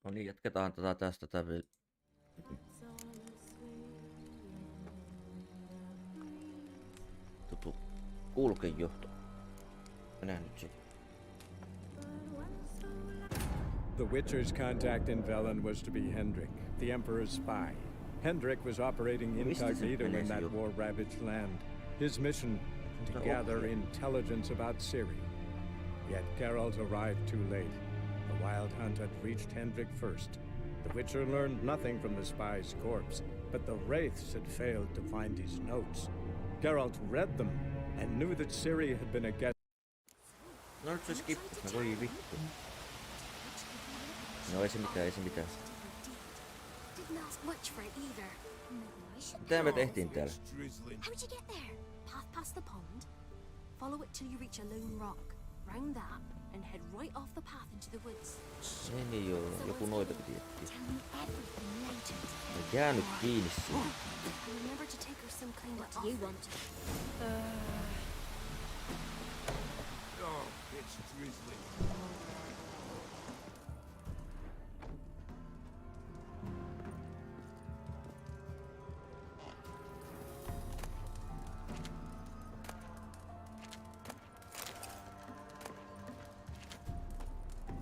No niin, jatketaan tätä tästä vielä. Tutu kulkejohto. Mennään nyt sitten. The Witcher's contact in Velen was to be Hendrik, the Emperor's spy. Hendrik was operating incognito in that war-ravaged land. His mission, to gather intelligence about Ciri. Yet Geralt arrived too late. The Wild Hunt had reached Hendrik first. The Witcher learned nothing from the spy's corpse, but the Wraiths had failed to find his notes. Geralt read them and knew that Ciri had been a guest. No nyt se skippasi, voi vittu. No ei se mitään. Mitä me tehtiin täällä? How'd you get there? Path past the pond? Follow it till you reach a lone rock. Round that and head right off the path into the woods. Ei niin joo, joku noita piti etsiä. Tell me everything later. Mä jää nyt kiinni siihen. And remember to take her some kind of offer. What do you want? Oh, it's drizzling.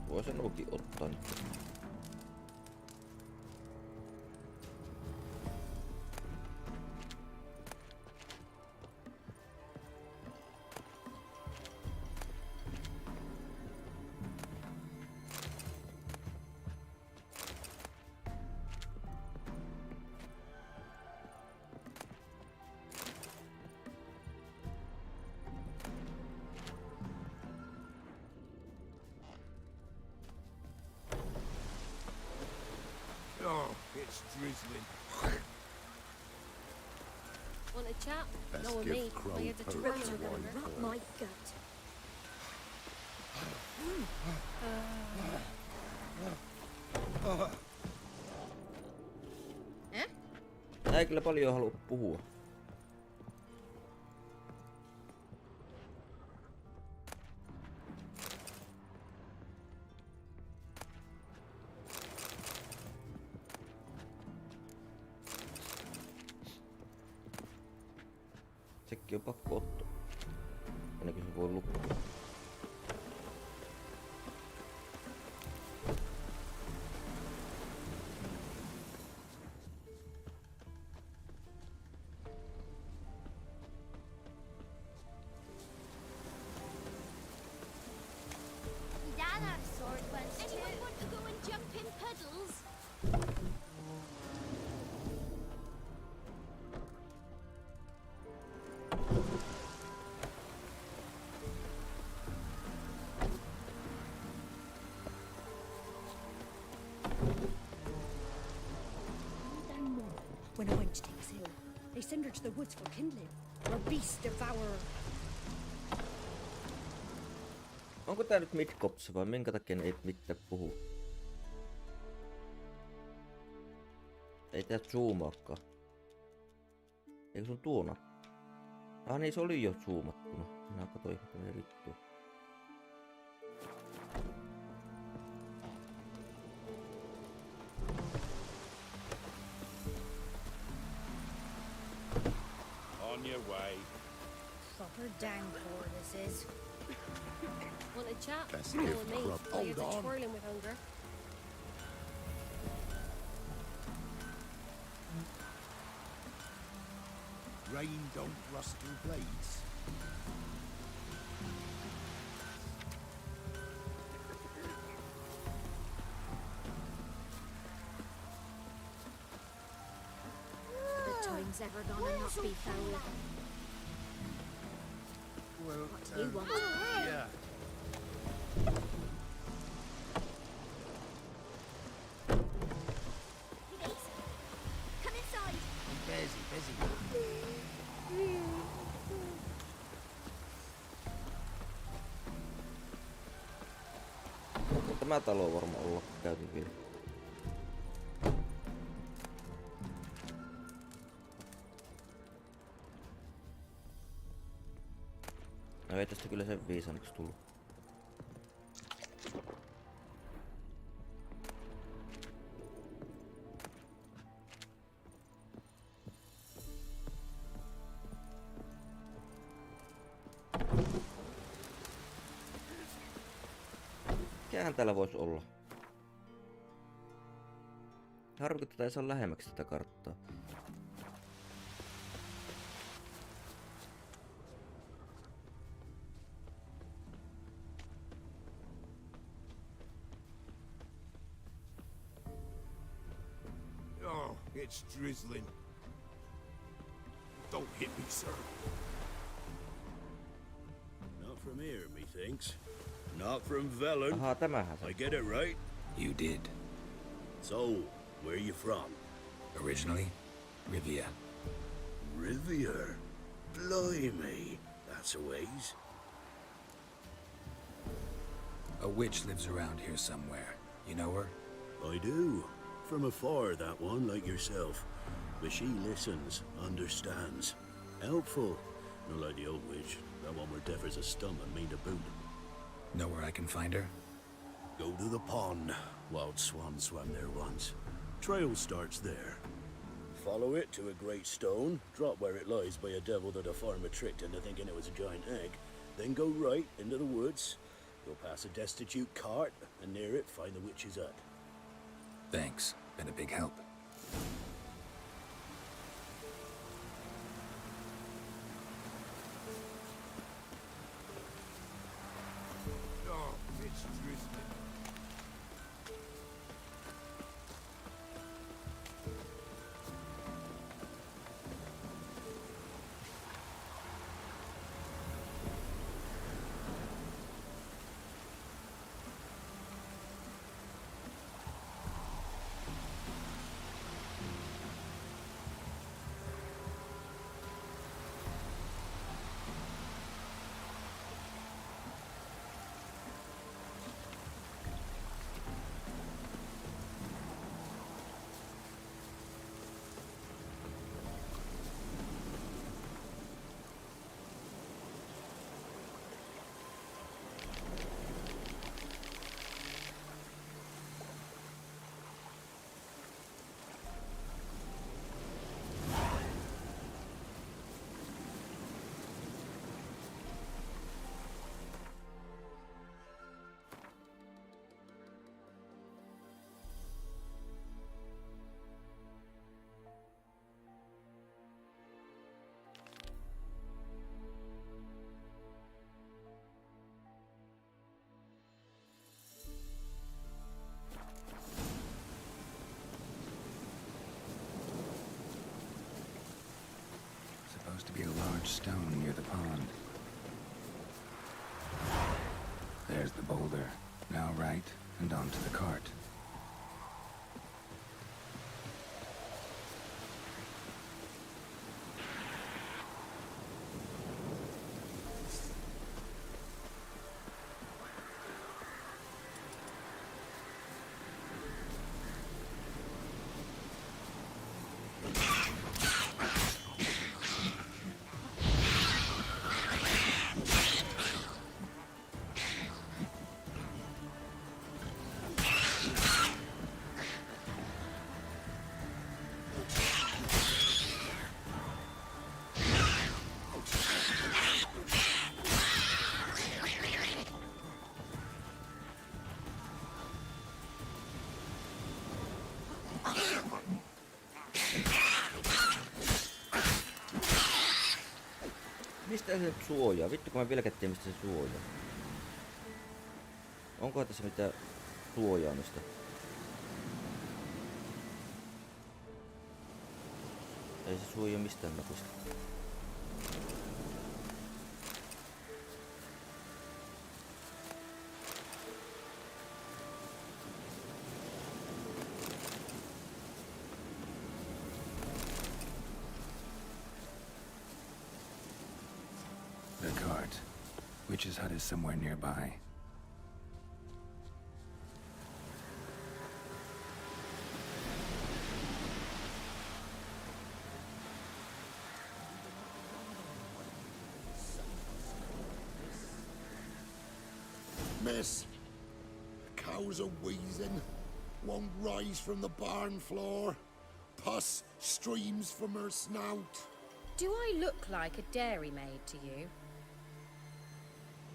Voi sen nuukin ottaa nyt. Oh, it's drizzling. Want a chat? Best No, give me. Crow I had the Post twirler one gonna rot for- my gut. Ei kyllä paljon halua puhua. Sekin on pakko ottaa. Ennen kuin se voi lukea. Dad had a sword once. Anyone want to go and jump in puddles? When a wench takes ill, they send her to the woods for kindling, or a beast devourer. Onko tää nyt midkopse vai minkä takia ne ei mitään puhu? Ei tää zoomaakaan. Eikö sun tuona? Ah niin, se oli jo zoomattuna. Minä katsoin mitä vittua. On your way. Proper downpour this is. Want a chat? Best No, give me. Crub- I Hold had the on. twirling with hunger. Rain don't rustle blades. The time's ever gonna not be foul. Well, What do you want? yeah. Come inside. Busy. Tämä talo on varmaan olla käyty vielä. No ei tästä kyllä sen viisaanneksi tullut. Mikähän täällä voisi olla? Harmi, kun tätä ei saa lähemmäksi tätä karttaa. Oh, it's drizzling. Don't hit me, sir. Not from here, methinks. Not from Velen. Ahaa, tämähän se. I get it right? You did. So, where you from? Originally, Rivia. Rivia? Blimey, that's a ways. A witch lives around here somewhere. You know her? I do. From afar, that one, like yourself. But she listens, understands. Helpful. Not like the old witch. That one were deaf as a stump and mean to boot. Know where I can find her? Go to the pond. Wild Swan swam there once. Trail starts there. Follow it to a great stone, drop where it lies by a devil that a farmer tricked into thinking it was a giant egg, then go right into the woods, go past a destitute cart, and near it find the witch's hut. Thanks. Been a big help. Oh, it's drizzling. Supposed to be a large stone near the pond. There's the boulder. Now right, and onto the cart. Mistä se nyt suojaa? Vittu kun mä vieläkään tiedä mistä se suojaa. Onko tässä mitään suojaamista? Ei se suojaa mistään napista. The cart. Witch's hut is somewhere nearby. Miss, the cows are wheezing, won't rise from the barn floor. Pus streams from her snout. Do I look like a dairymaid to you?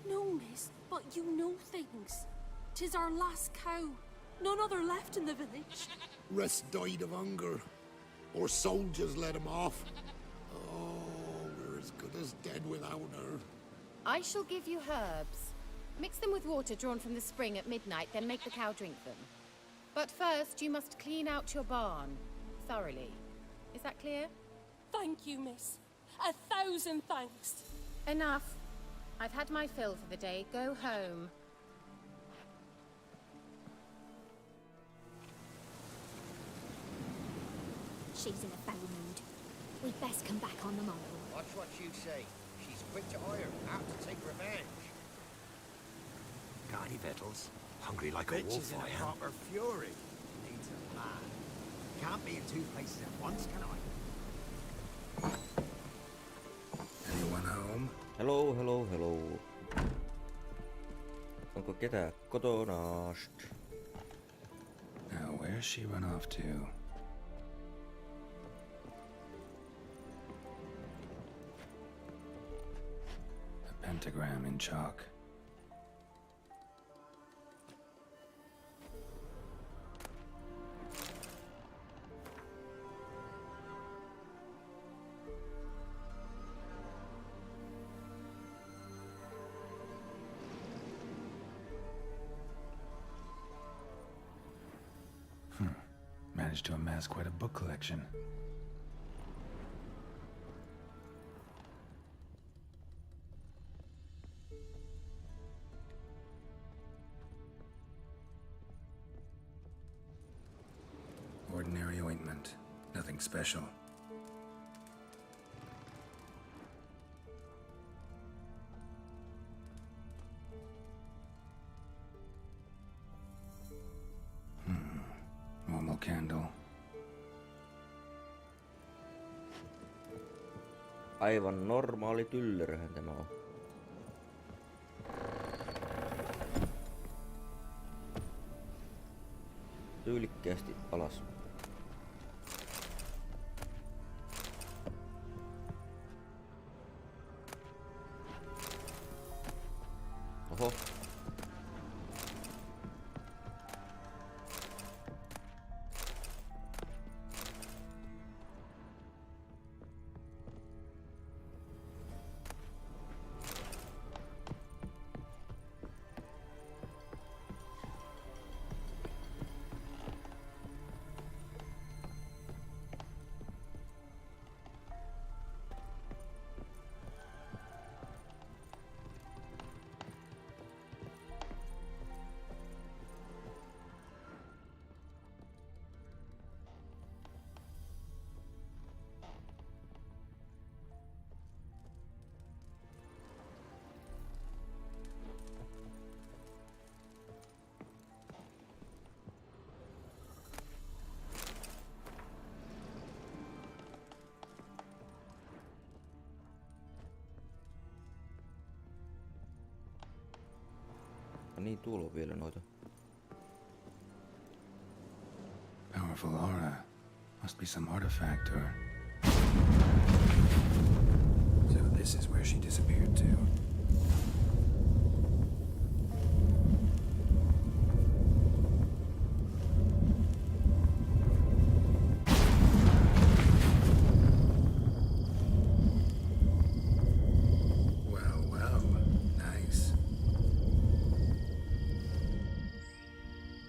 No, miss, but you know things. 'Tis our last cow. None other left in the village. Rest died of hunger. Or soldiers let him off. Oh, we're as good as dead without her. I shall give you herbs. Mix them with water drawn from the spring at midnight, then make the cow drink them. But first, you must clean out your barn. Thoroughly. Is that clear? Thank you, miss. 1,000 thanks. Enough. I've had my fill for the day. Go home. She's in a foul mood. We'd best come back on the morrow. Watch what you say. She's quick to ire, out to take revenge. Got any victuals? Hungry like a Bitch wolf, is in I a am. proper fury. Needs a plan. Can't be in two places at once, can I? Anyone home? Hello, hello, hello. Onko ketään kotona? Now, where's she run off to? A pentagram in chalk. Managed to amass quite a book collection. Ordinary ointment. Nothing special. Normal candle. Aivan normaali tyllyrhän tämä on. Tyylikkäästi alas. Oho. Niin, tuolla on vielä noita. Powerful aura. Must be some artifact or... So this is where she disappeared to.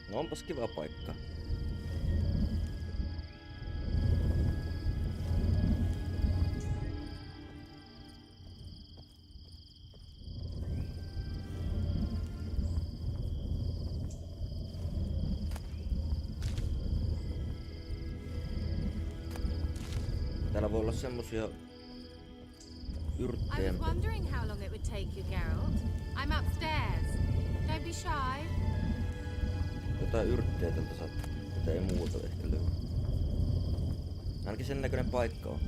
No onpas kiva paikka. Täällä voi olla semmosia I yrttejä. was wondering how long it would take you, Geralt. I'm upstairs. Don't be shy. Jotain yrttejä tältä saat, mutta ei muuta ehkä löydy. Ainakin sen näköinen paikka on.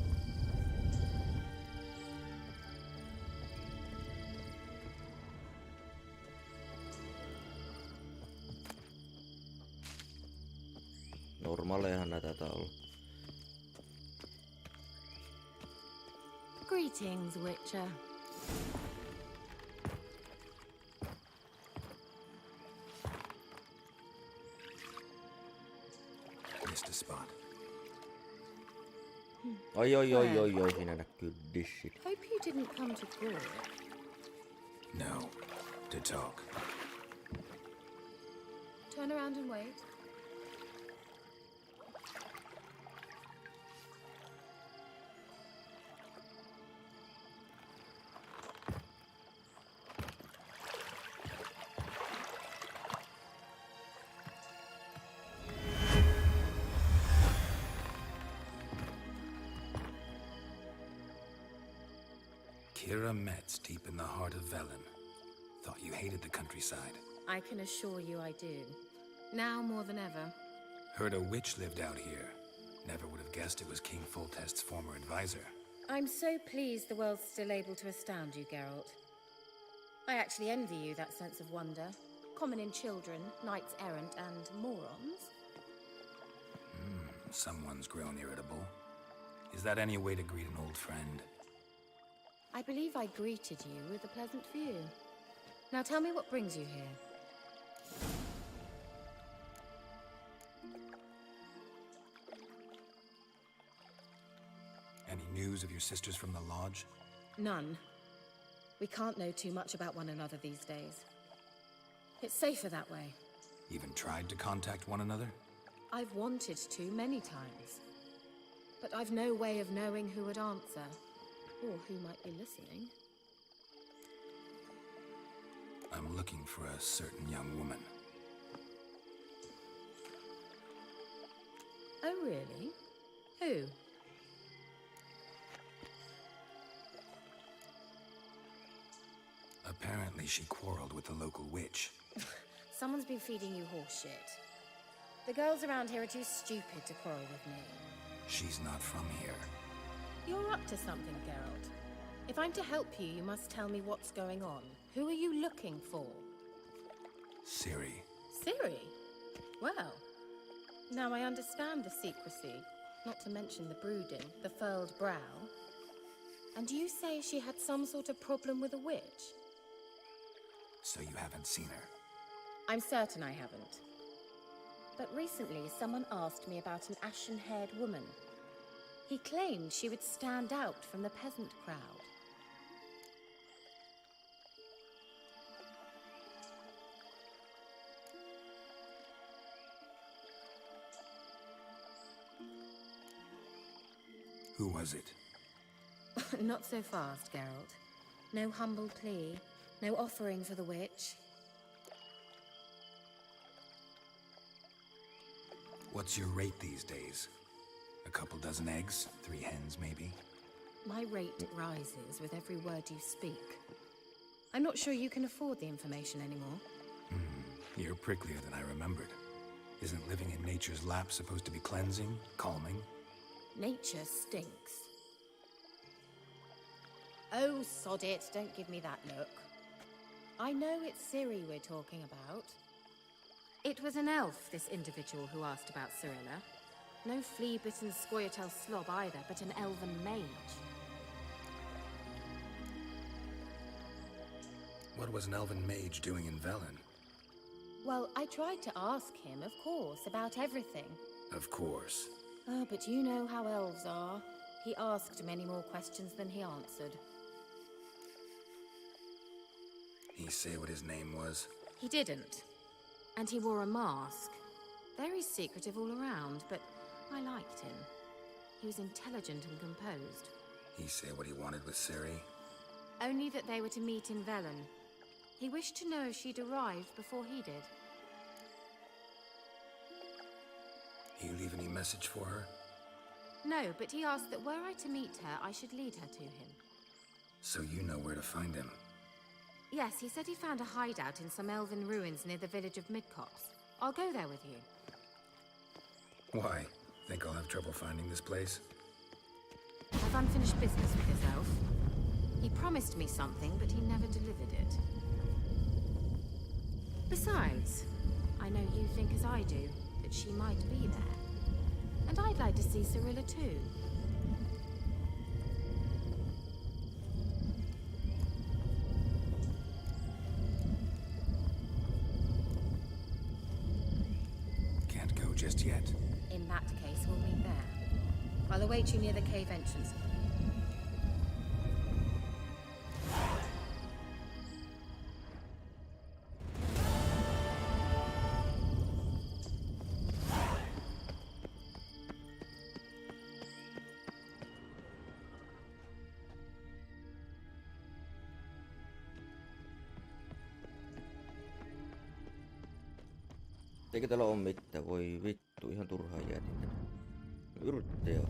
Normaalejahan näitä taitaa olla. Greetings, Witcher. spot. Oi, siinä näkyy dissit. Hope you didn't come to Gore. No, to talk. Turn around and wait. Kira Metz, deep in the heart of Velen. Thought you hated the countryside. I can assure you I do. Now more than ever. Heard a witch lived out here. Never would have guessed it was King Foltest's former advisor. I'm so pleased the world's still able to astound you, Geralt. I actually envy you that sense of wonder. Common in children, knights errant, and morons. Someone's grown irritable. Is that any way to greet an old friend? I believe I greeted you with a pleasant view. Now tell me what brings you here. Any news of your sisters from the lodge? None. We can't know too much about one another these days. It's safer that way. Even tried to contact one another? I've wanted to many times. But I've no way of knowing who would answer, or who might be listening. I'm looking for a certain young woman. Oh, really? Who? Apparently she quarreled with the local witch. Someone's been feeding you horse shit. The girls around here are too stupid to quarrel with me. She's not from here. You're up to something, Geralt. If I'm to help you, you must tell me what's going on. Who are you looking for? Ciri. Ciri? Well, now I understand the secrecy, not to mention the brooding, the furled brow. And you say she had some sort of problem with a witch? So you haven't seen her? I'm certain I haven't. But recently, someone asked me about an ashen-haired woman. He claimed she would stand out from the peasant crowd. Who was it? Not so fast, Geralt. No humble plea, no offering for the witch. What's your rate these days? A couple dozen eggs? 3 hens, maybe? My rate rises with every word you speak. I'm not sure you can afford the information anymore. You're pricklier than I remembered. Isn't living in nature's lap supposed to be cleansing, calming? Nature stinks. Oh, sod it, don't give me that look. I know it's Ciri we're talking about. It was an elf, this individual who asked about Cirilla. No flea-bitten Scoia'tael slob either, but an elven mage. What was an elven mage doing in Velen? Well, I tried to ask him, of course, about everything. Of course. Oh, but you know how elves are. He asked many more questions than he answered. He say what his name was? He didn't. And he wore a mask. Very secretive all around, but I liked him. He was intelligent and composed. He say what he wanted with Ciri? Only that they were to meet in Velen. He wished to know if she'd arrived before he did. He leave any message for her? No, but he asked that were I to meet her, I should lead her to him. So you know where to find him? Yes, he said he found a hideout in some elven ruins near the village of Midcopse. I'll go there with you. Why? Think I'll have trouble finding this place? I've unfinished business with this elf. He promised me something, but he never delivered it. Besides, I know you think as I do, that she might be there. And I'd like to see Cirilla too. Can't go just yet. In In that case, we'll meet there. I'll await you near the cave entrance. Eikö täällä oo mitään? Voi vittu, ihan turhaan jäätin tänne. Yrittäjä.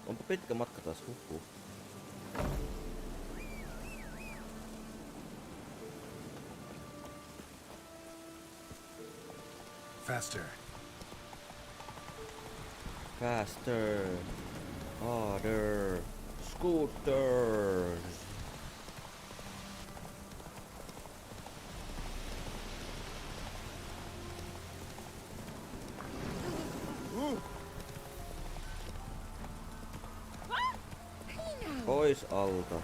Onpa pitkä matka taas, huhhuh. Faster. Faster. Harder. Scooters. Pois alta.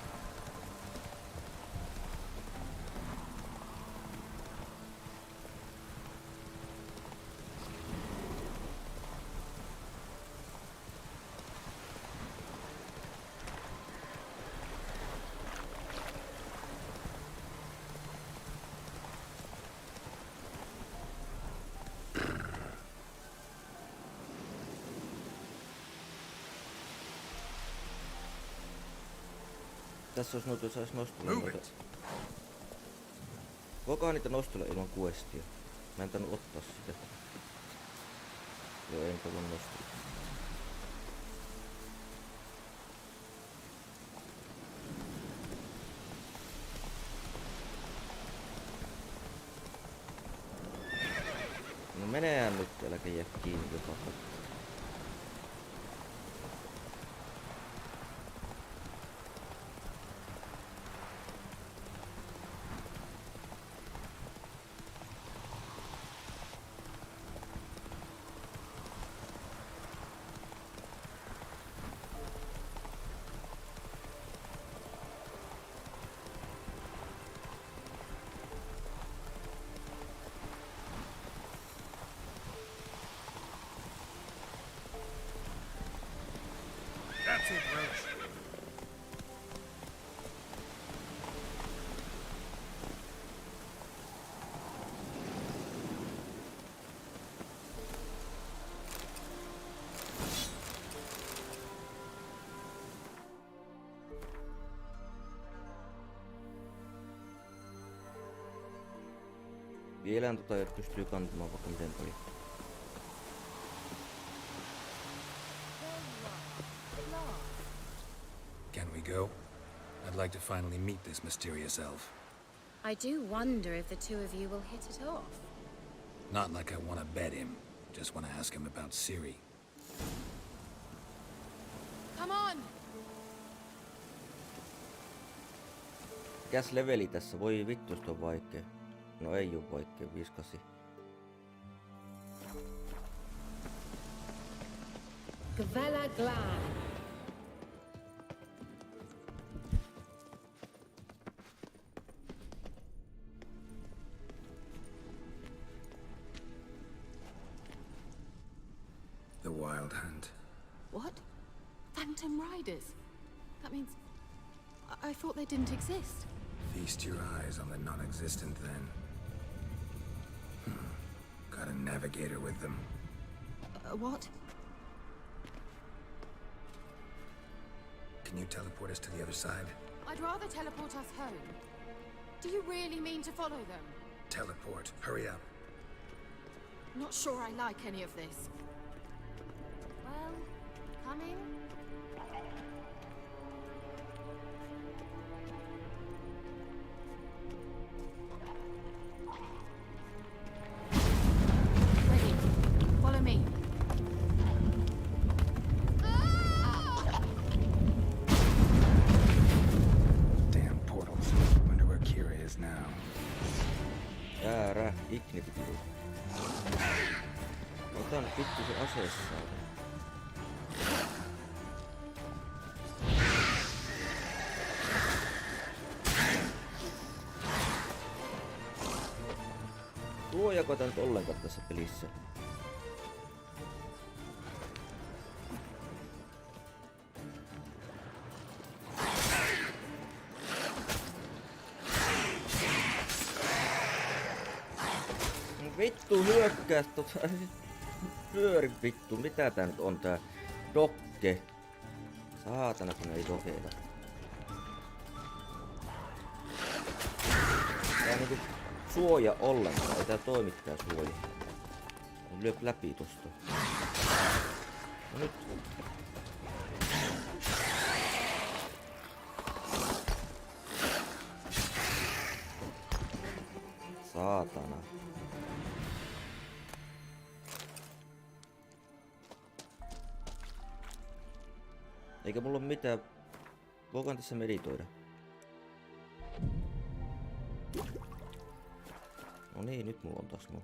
Tässä olisi noita, sais nostella noita. Voikohan niitä nostella ilman questia? Mä en tainnut ottaa sitä. Joo, enkä voi nostella. No menehän nyt, äläkä jää kiinni joka paikka. That's it, Roach. Vielähän pystyy kantamaan vaikka miten paljon. Can we go? I'd like to finally meet this mysterious elf. I do wonder if the two of you will hit it off. Not like I want to bet him. Just want to ask him about Ciri. Come on! Mikäs leveli tässä? Voi vittu, on vaikea. No ei oo vaikea, 5-8. Gvella Glad. The Wild Hunt. What? Phantom Riders? That means... I thought they didn't exist. Feast your eyes on the non-existent then. navigator with them. What? Can you teleport us to the other side? I'd rather teleport us home. Do you really mean to follow them? Teleport. Hurry up. Not sure I like any of this. Well, coming? Ready. Follow me. Damn portals. Wonder where Kira is now. Väärä ignititu. Otan vittu se aseessa. Suojaako tää nyt ollenkaan tässä pelissä? Vittu hyökkääs pyöri vittu, mitä tää nyt on tää dokke? Saatana kun ei dokeita. Tää niinku suoja ollenkaan, ei tää toimi tää suoja. Lyö läpi tosta. No nyt. Saatana. Eikä mulla oo mitään. Voikaan tässä meditoida? No niin, nyt mulla on taas nuo.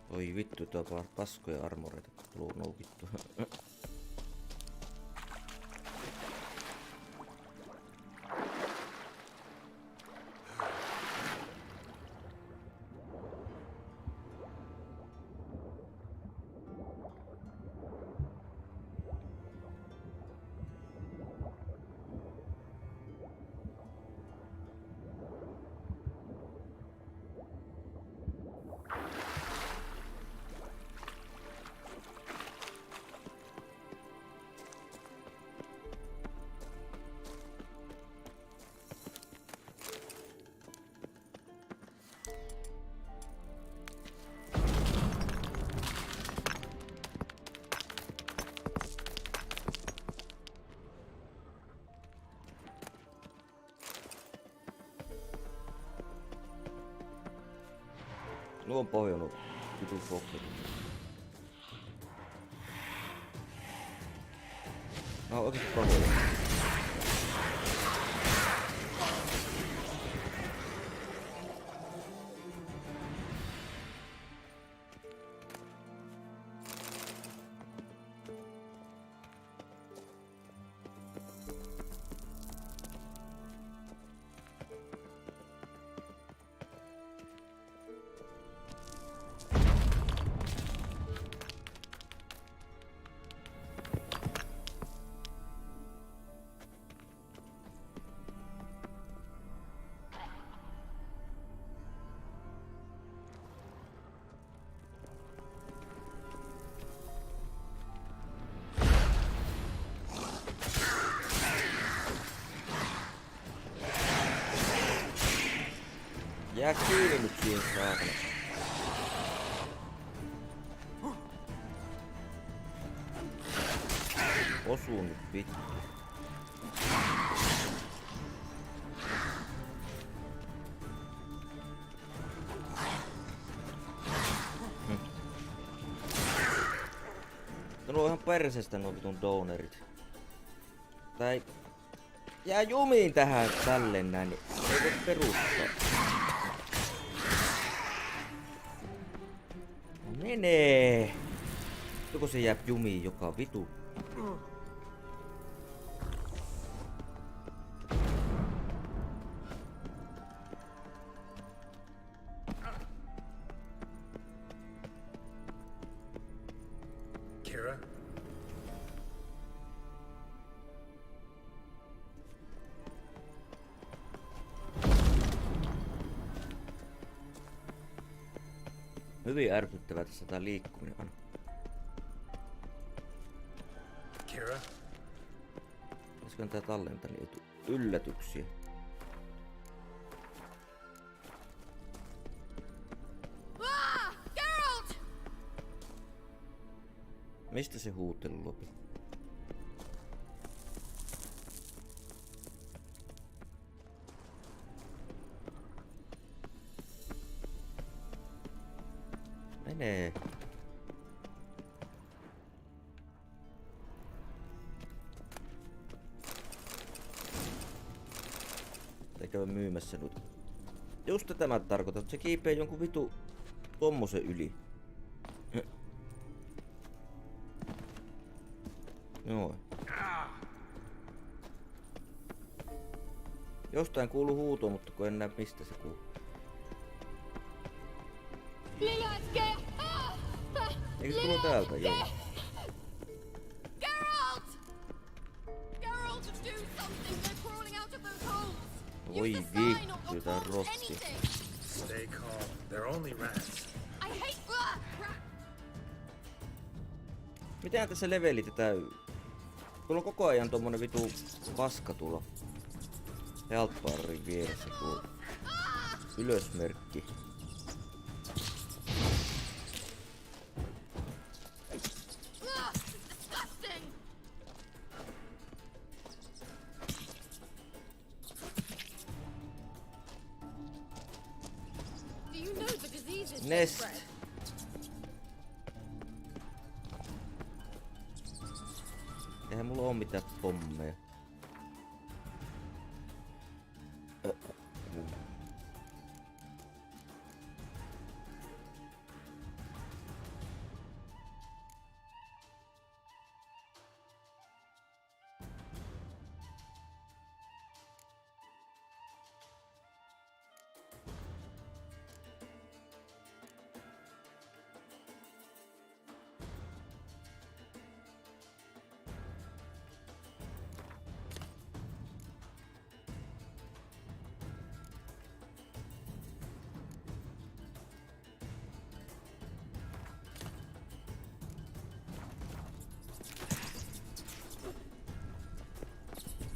Oi vittu, tää on paskoja armoreita, kun tuluu noukittua. Nuo on pohjannut vitun boksit. Nää on oikeesti pahoja. Jää kiinni nyt siihen saatana. Osuu nyt vittu. Nuo on ihan persestä nuo vitun donerit. Tai jää jumiin tähän tälleen näin, niin ei voi perustaa. Menee! Joko se jää jumiin joka vitu? Kira? Hyvin ärsyttävää tässä tää liikkuminen on. Kira? Pitäisikö tää tallentaa, niin ei tuu yllätyksiä. Geralt! Mistä se huutelu lopi? Menee. Eikä myymässä nyt. Just tätä mä tarkoitan, että se kiipee jonkun vitu tommosen yli. Joo. Jostain kuuluu huuto, mutta kun en näe mistä se kuuluu. Eikö se tullut täältä? Joo. Geralt! Geralt, do something! They're crawling out of those holes! Voi vittu, tää on rotti. Stay calm. They're only rats. I hate Miten tässä levelit täy? Tuolla on koko ajan tommonen vitu paska tulo. Healthbarin vieressä tuo ylösmerkki. Nest. Eihän mulla oo mitään pommeja.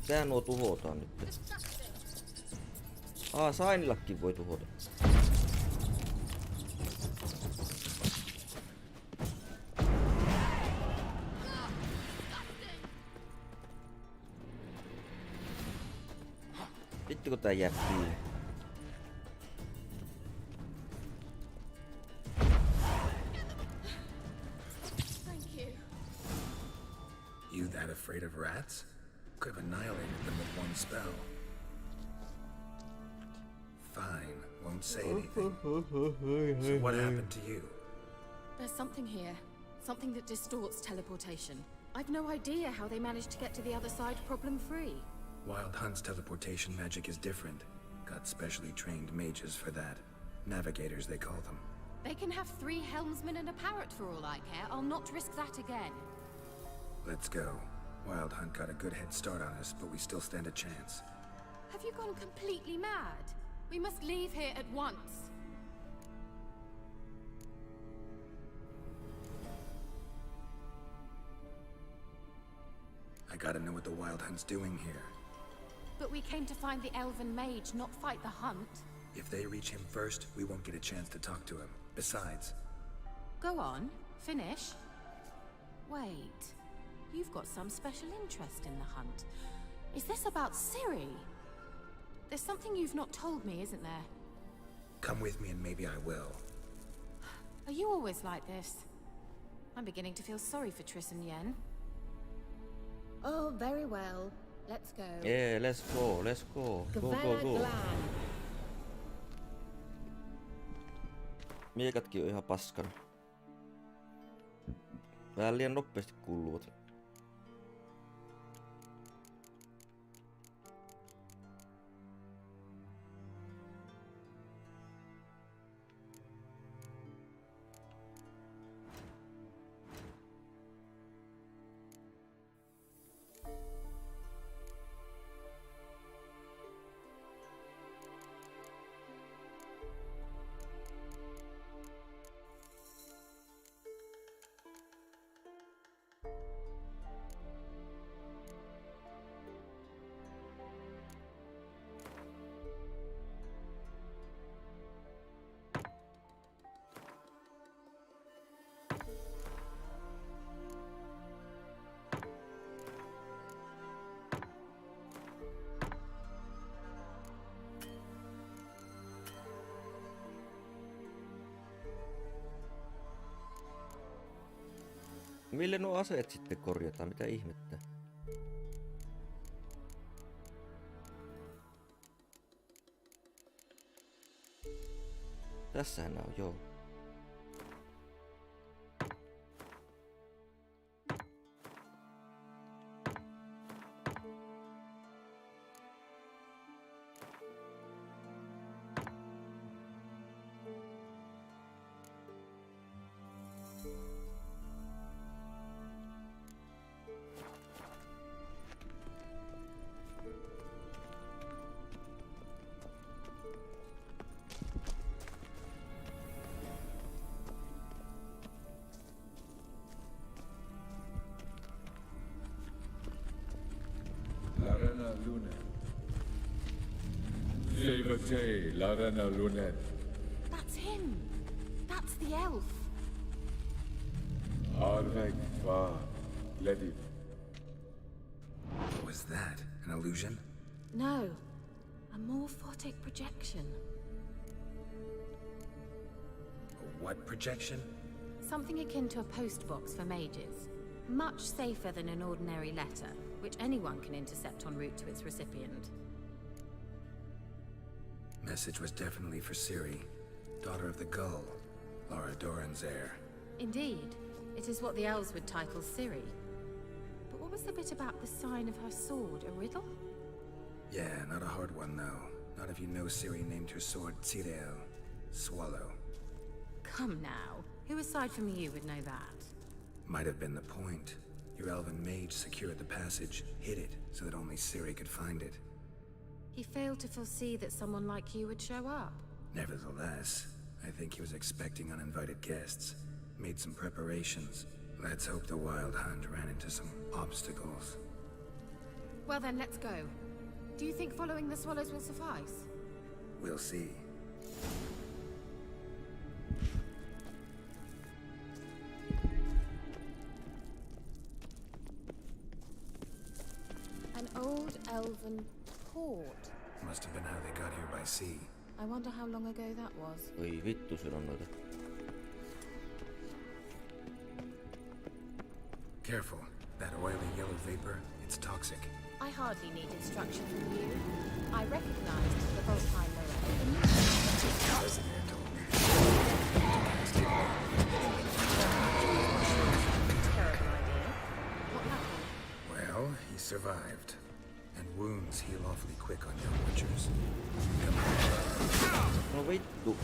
Tää nuo tuhotaan nyt. Sainillakin voi tuhota. Vittu kun tää jää kiinni. You that afraid of rats? Could have annihilated them with one spell. Fine, won't say anything. So what happened to you? There's something here. Something that distorts teleportation. I've no idea how they managed to get to the other side problem-free. Wild Hunt's teleportation magic is different. Got specially trained mages for that. Navigators, they call them. They can have 3 helmsmen and a parrot for all I care. I'll not risk that again. Let's go. Wild Hunt got a good head start on us, but we still stand a chance. Have you gone completely mad? We must leave here at once. I gotta know what the Wild Hunt's doing here. But we came to find the elven mage, not fight the hunt. If they reach him first, we won't get a chance to talk to him. Besides... Go on. Finish. Wait. You've got some special interest in the hunt. Is this about Ciri? There's something you've not told me, isn't there? Come with me and maybe I will. Are you always like this? I'm beginning to feel sorry for Triss and Yen. Oh, very well. Let's go. Yeah, let's go, let's go. Go. Miekatkin on ihan paskana. Vähän liian nopeasti kuluvat. Mille nuo aseet sitten korjataan? Mitä ihmettä? Tässähän nää on, joo. Larena Lunet. Levate, Larena Lunet. That's him. That's the elf. Arvek va Ledit. What was that? An illusion? No, a morphotic projection. A what projection? Something akin to a postbox for mages. Much safer than an ordinary letter, which anyone can intercept en route to its recipient. Message was definitely for Ciri, daughter of the Gull, Lara Doran's heir. Indeed, it is what the elves would title Ciri. But what was the bit about the sign of her sword? A riddle? Yeah, not a hard one though. Not if you know Ciri named her sword Tirael, Swallow. Come now, who aside from you would know that? Might have been the point. Your elven mage secured the passage, hid it, so that only Ciri could find it. He failed to foresee that someone like you would show up. Nevertheless, I think he was expecting uninvited guests. Made some preparations. Let's hope the Wild Hunt ran into some obstacles. Well then, let's go. Do you think following the swallows will suffice? We'll see. An old elven port. Must have been how they got here by sea. I wonder how long ago that was. Oi vittu, siellä on noita. Careful. That oily yellow vapor, it's toxic. I hardly need instruction from you. I recognized the volatile Lorraine. President told me. Terrible idea. What happened? Well, he survived. And wounds heal awfully quick on young witchers. Come on. No vittu.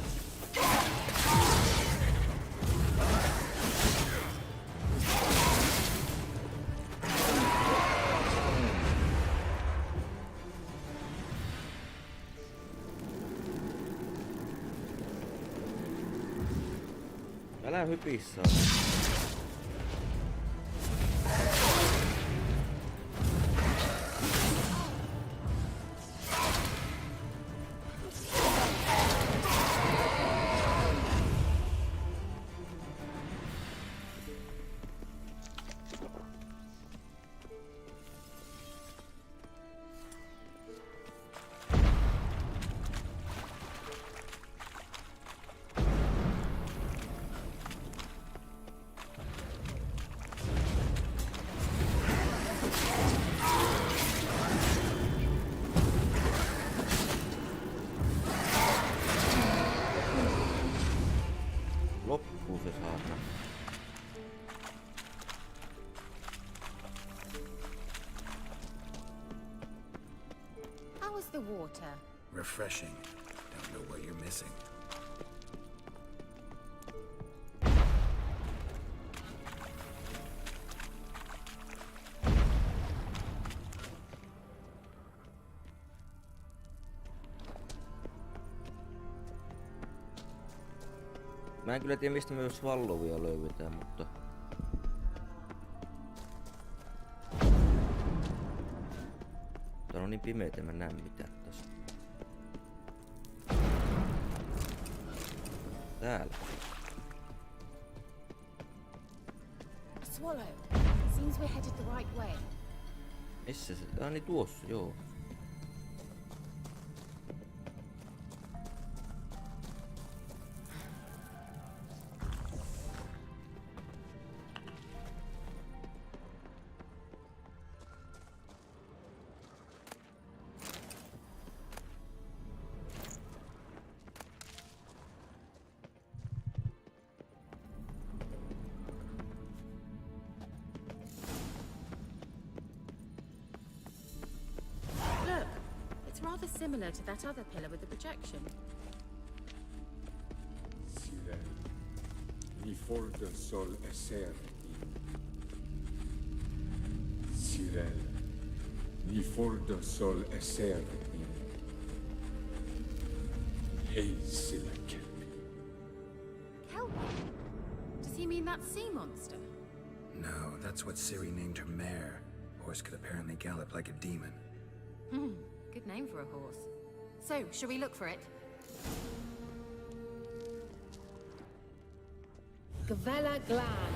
Älä hypissää. Loppuu se saatana. How was the water? Refreshing. Don't know what you're missing. Mä en kyllä tiedä mistä me Swallowia löydetään, mutta... Tää on niin pimeä, en mä näe mitään tässä. Täällä. Swallow. Seems we're headed the right way. Missä se? Ah niin tuossa, joo. rather similar to that other pillar with the projection. Sirel, ni forte sol esser Sirel, ni forte sol esser Hey, silla kelpi. Kelpie? Does he mean that sea monster? No, that's what Ciri named her mare. Horse could apparently gallop like a demon. Good name for a horse. So, shall we look for it? Gavella Glan.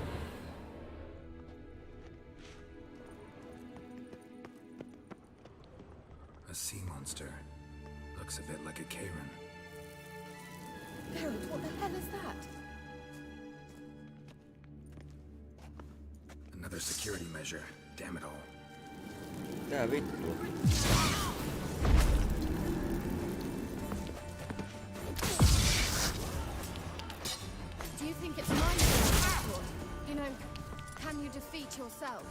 A sea monster. Looks a bit like a Karen. Geralt, what the hell is that? Another security measure. Damn it all. Tää vittu. Do you think it's mindful? You know, can you defeat yourself?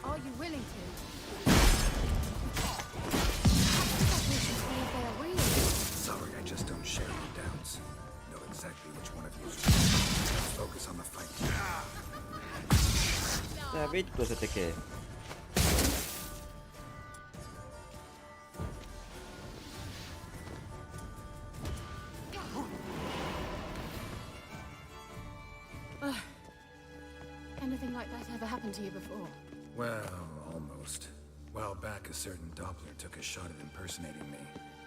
Are you willing to? We should see if they are real. Sorry, I just don't share your doubts. Know exactly which one of you is right. Let's focus on the fight. Tää vittu se tekee. Anything like that ever happened to you before? Well, almost. A while back, a certain Doppler took a shot at impersonating me.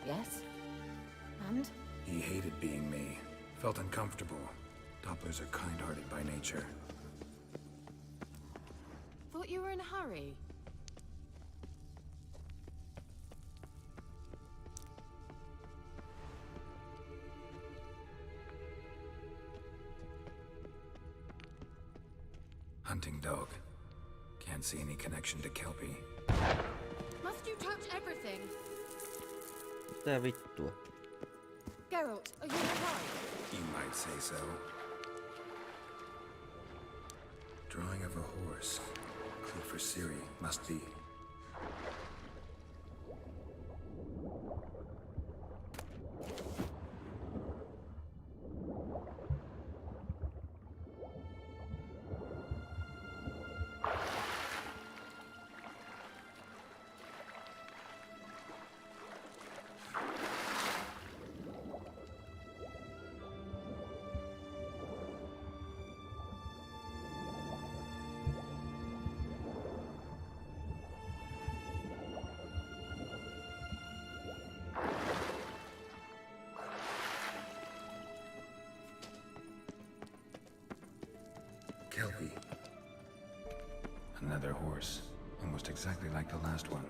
Yes. And? He hated being me. Felt uncomfortable. Dopplers are kind-hearted by nature. Thought you were in a hurry. Hunting dog. Can't see any connection to Kelpie. Must you touch everything? Tää vittua. Geralt, are you alright? You might say so. Drawing of a horse. Clue for Ciri. Must be. Kelpie. Another horse. Almost exactly like the last one.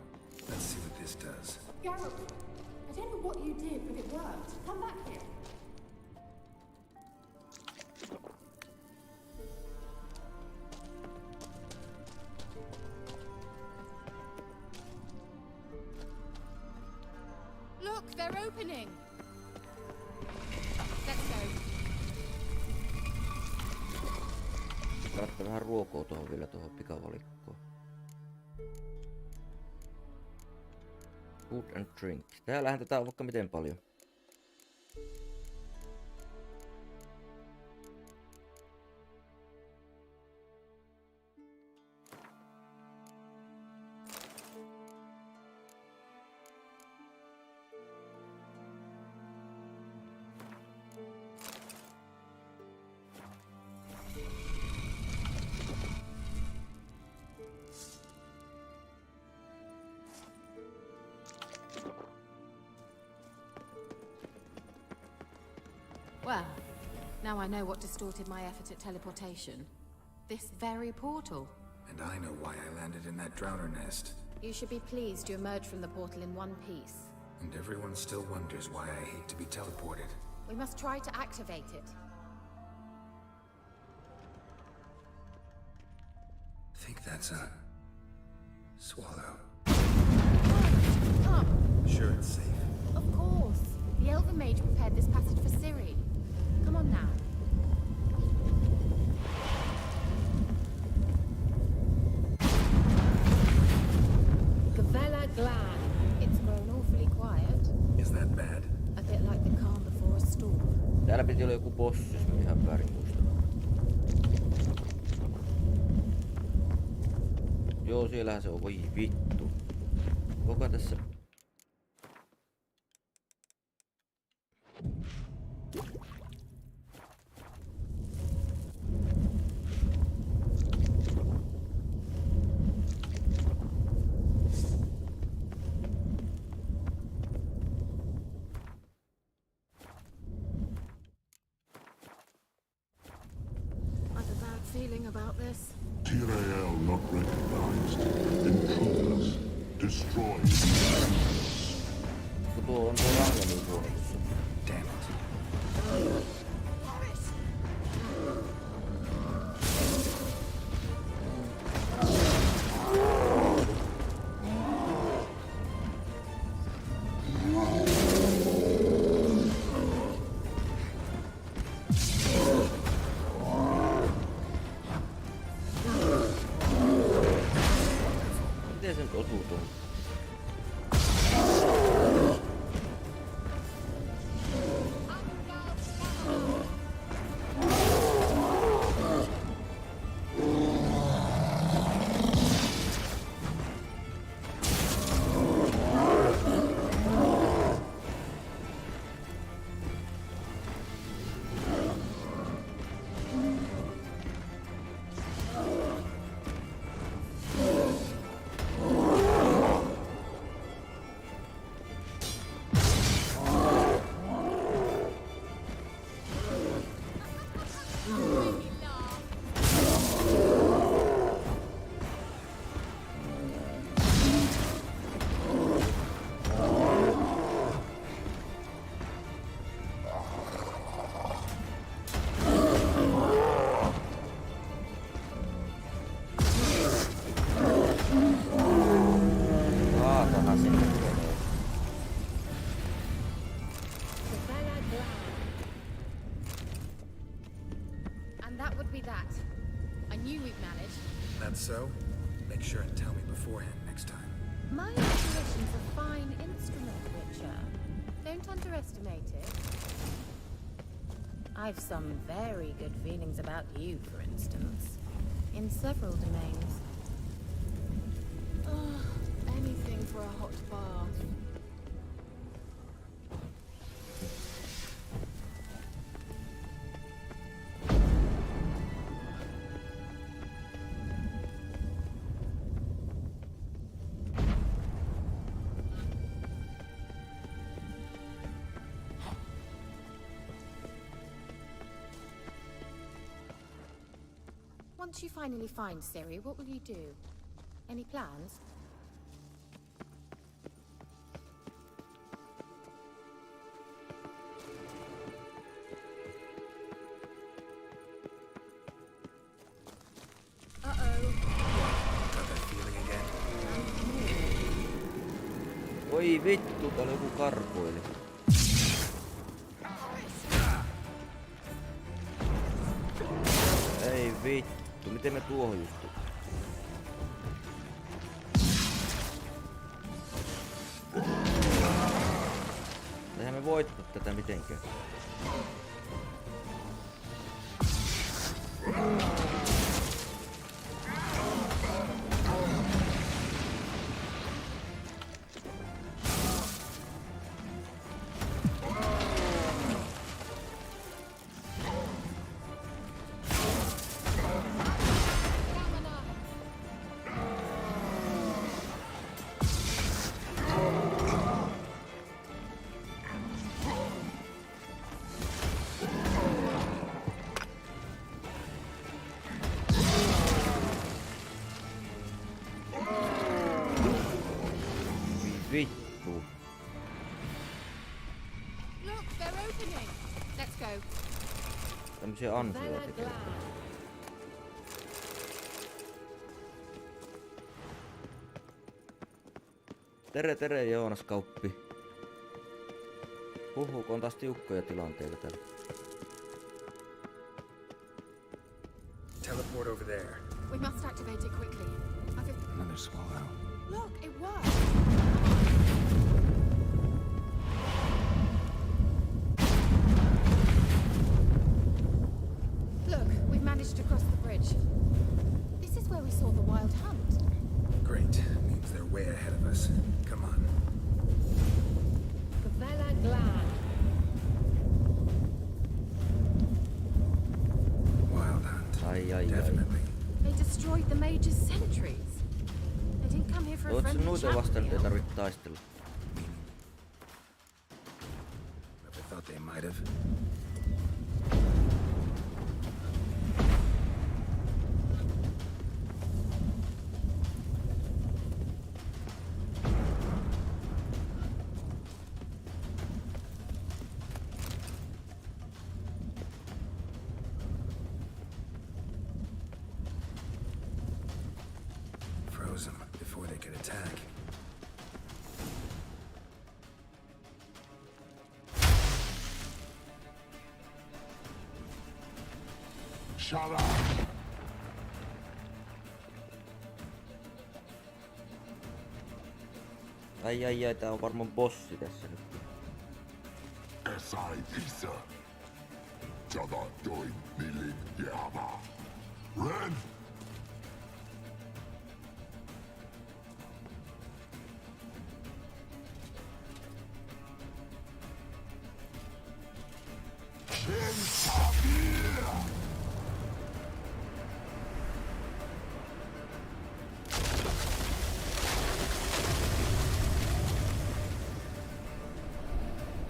Let's see what this does. Geralt, I don't know what you did, but it worked. Come back here. Look, they're opening. Let's go. Laittaa vähän ruokoa tuohon vielä tuohon pikavalikkoon. Food and drink. Täällähän tätä on vaikka miten paljon. Well, now I know what distorted my effort at teleportation. This very portal. And I know why I landed in that drowner nest. You should be pleased you emerged from the portal in one piece. And everyone still wonders why I hate to be teleported. We must try to activate it. Think that's a... swallow. Come. Sure it's safe. Of course. The Elven Mage prepared this passage for Ciri. Come on now. Gavella Glan. It's grown awfully quiet. Täällä piti olla joku bossi, jos mä ihan väärin muistan. Joo, siellähän se on. Voi vittu. Voiko tässä... Feeling about this? Tyrael not recognized. Intruders. Destroyed. Tuo on tuo Rangelin vuorossa. Damn it. Miten se nyt osuu tuohon? That would be that. I knew we'd manage. That's so? Make sure and tell me beforehand next time. My intuition's a fine instrument, Witcher. Don't underestimate it. I've some very good feelings about you, for instance. In several domains. Anything for a hot bath. Once you finally find Ciri, what will you do? Any plans? Got that feeling again? Oi vittu, täällä joku karkoili. Ei vittu, miten me tuohon just? Eihän me voittaa tätä mitenkään. Vittu. Look, they're opening. Let's go. Tämmösiä ansioita tekee. Tere Joonas Kauppi. Huhhuh, on taas tiukkoja tilanteita täällä. Teleport over there. We must activate it quickly. Another swallow. Look, it worked. Definitely. They destroyed the Mage's sentries. They didn't come here for a Noita friendly noita chat vastaan ei meal. tarvitse taistella. I thought they might have. Froze them before they could attack. Shut up! Ai, tää on varmaan bossi tässä nyt. Esai Isa. Jada doin milin jäävä. Ren!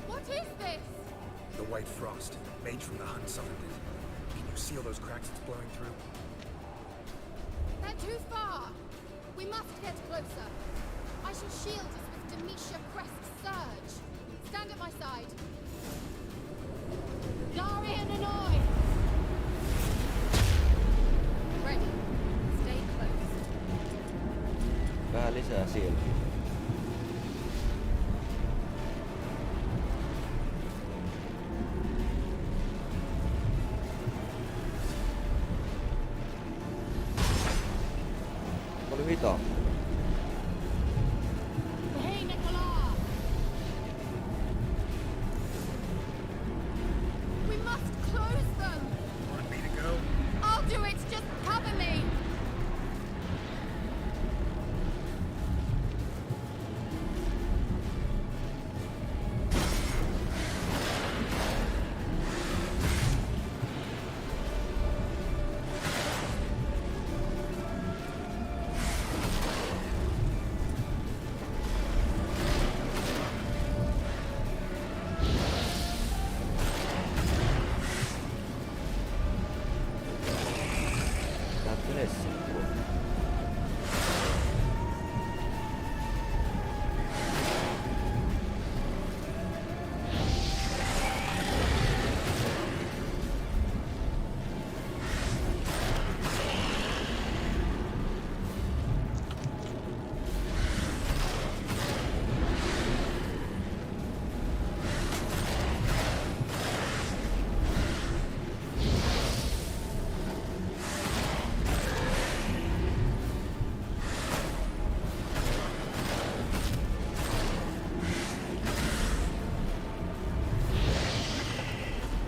What is this? The white frost, made from the hunt summoned it. Can you see all those cracks it's blowing through? They're too far. We must get closer. I shall shield us with Demetia Crest's surge. Stand at my side. Darian and I! Ready. Stay close. Vähän lisää siellä. Oli hitaa. Hey, Nicola! We must close them! Want me to go? I'll do it! Just cover me! Tää Blessi.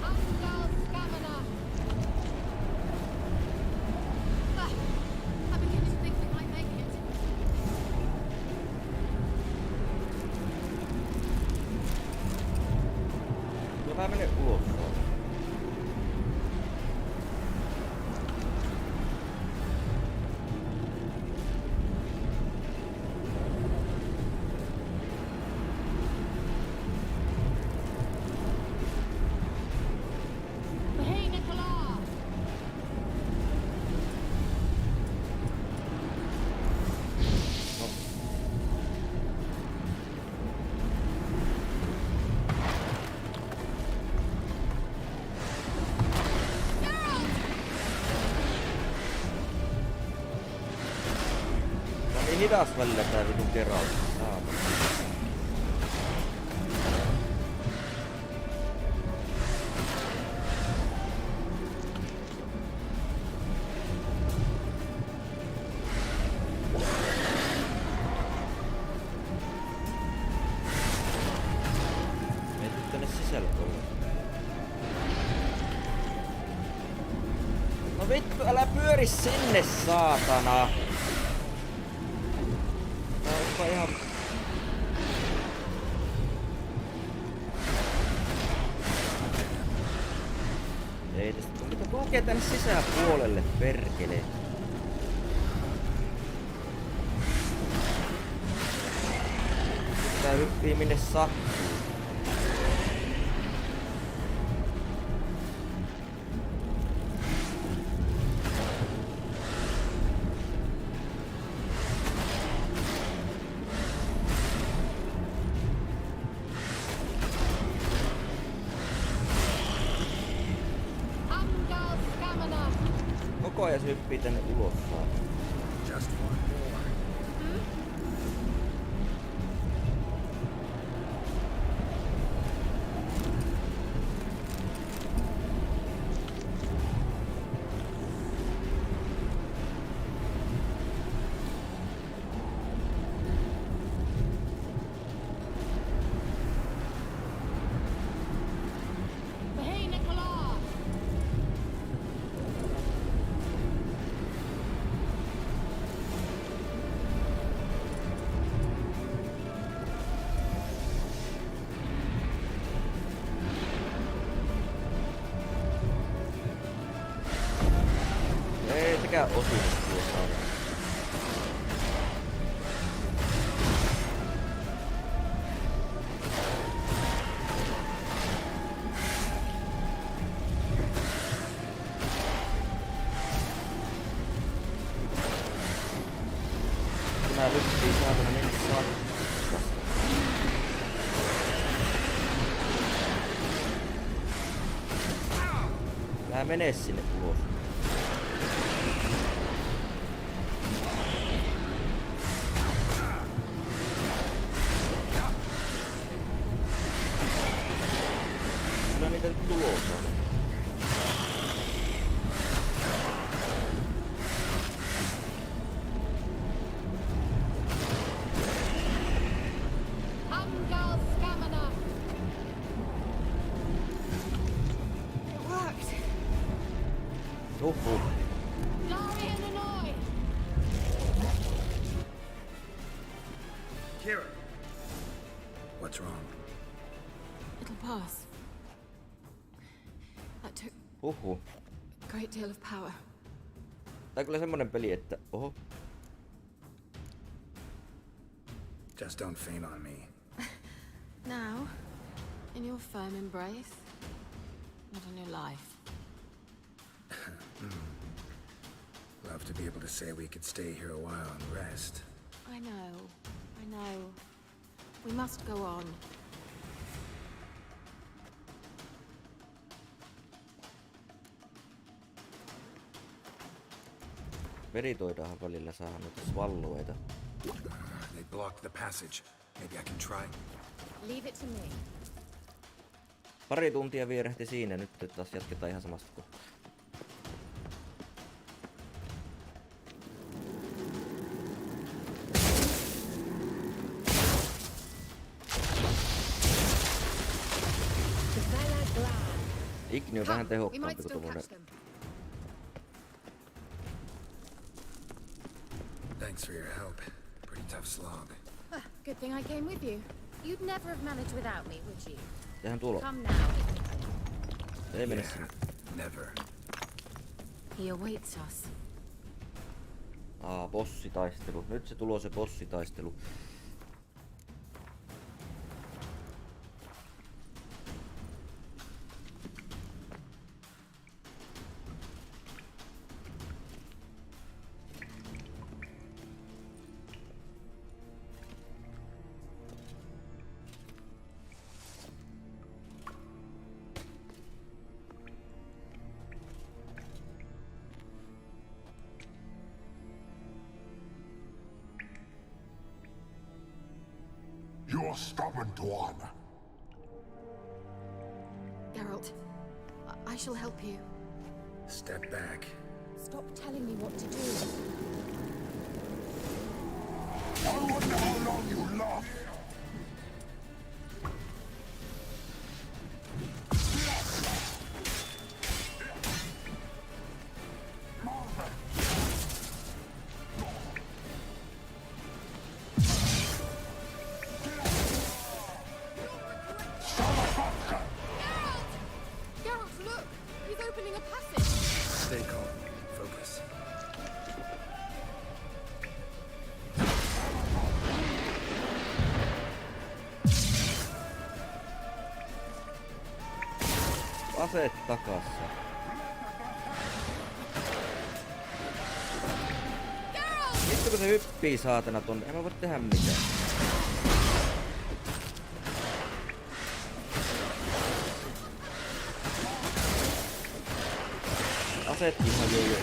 Unspell stamina! I begin to think we might make it. No mä menen ulos. Hey, Nicola! Tää on niin hidas välillä tää vitun keraus. Saatana. Meitä tänne sisälle tuolla. No vittu, älä pyöri sinne, saatana! Tää onpa ihan... Ei tästä mitä kulkee tänne sisäpuolelle, perkele. Tää hyppii minne sattuu. Koko ajan se hyppii tänne ulos saa. Just one more. Mikä osuus tuossa on? Tää lykkii saatana minne sattuu. Älä mene sinne ulos. Kyllä niitä nyt tulossa on. Uhuh. Kira. What's wrong? It'll pass. That took Uhuh. a great deal of power. Tää on kyllä semmonen peli, että oho. Just don't faint on me. Now, in your firm embrace, not on your life. Love to be able to say we could stay here a while and rest. I know. We must go on. Veritoidaanhan välillä saa noita svallueita. They blocked the passage. Maybe I can try. Leave it to me. Pari tuntia vierehti siinä, nyt taas jatketaan ihan samasta kohtaa. Igni on vähän tehokkaampi kuin tommonen. Thanks for your help. Pretty tough slog. Good thing I came with you. You'd never have managed without me, would you? Tehän tulo. Come now. Ei mene sinne. Never. He awaits us. Bossitaistelu. Nyt se tulo se bossitaistelu. You're stubborn, one. Geralt, I shall help you. Step back. Stop telling me what to do. I wonder how long you last. Geralt, look! He's opening a passage. Stay calm. Focus. Aseet takassa. Vittu kun se hyppii saatana tonne, en mä voi tehdä mitään. Aseet ihan joo.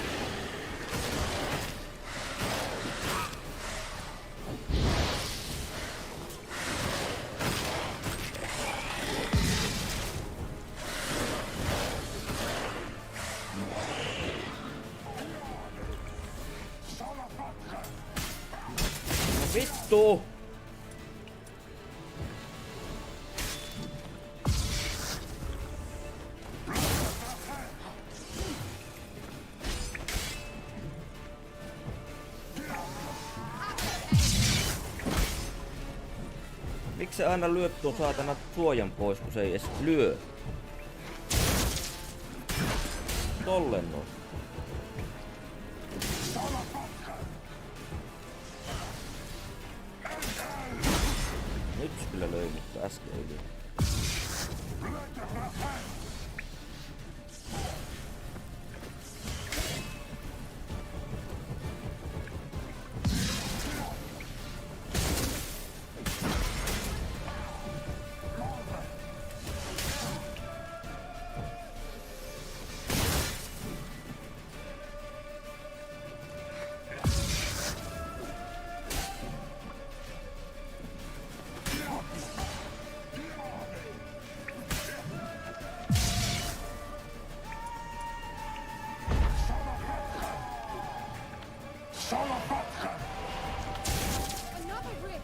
Vittu! Miksi se aina lyö tuon saatana suojan pois, kun se ei edes lyö? Tollen noin. Nyt se kyllä löi, mutta äsken ei lyö. Another rift.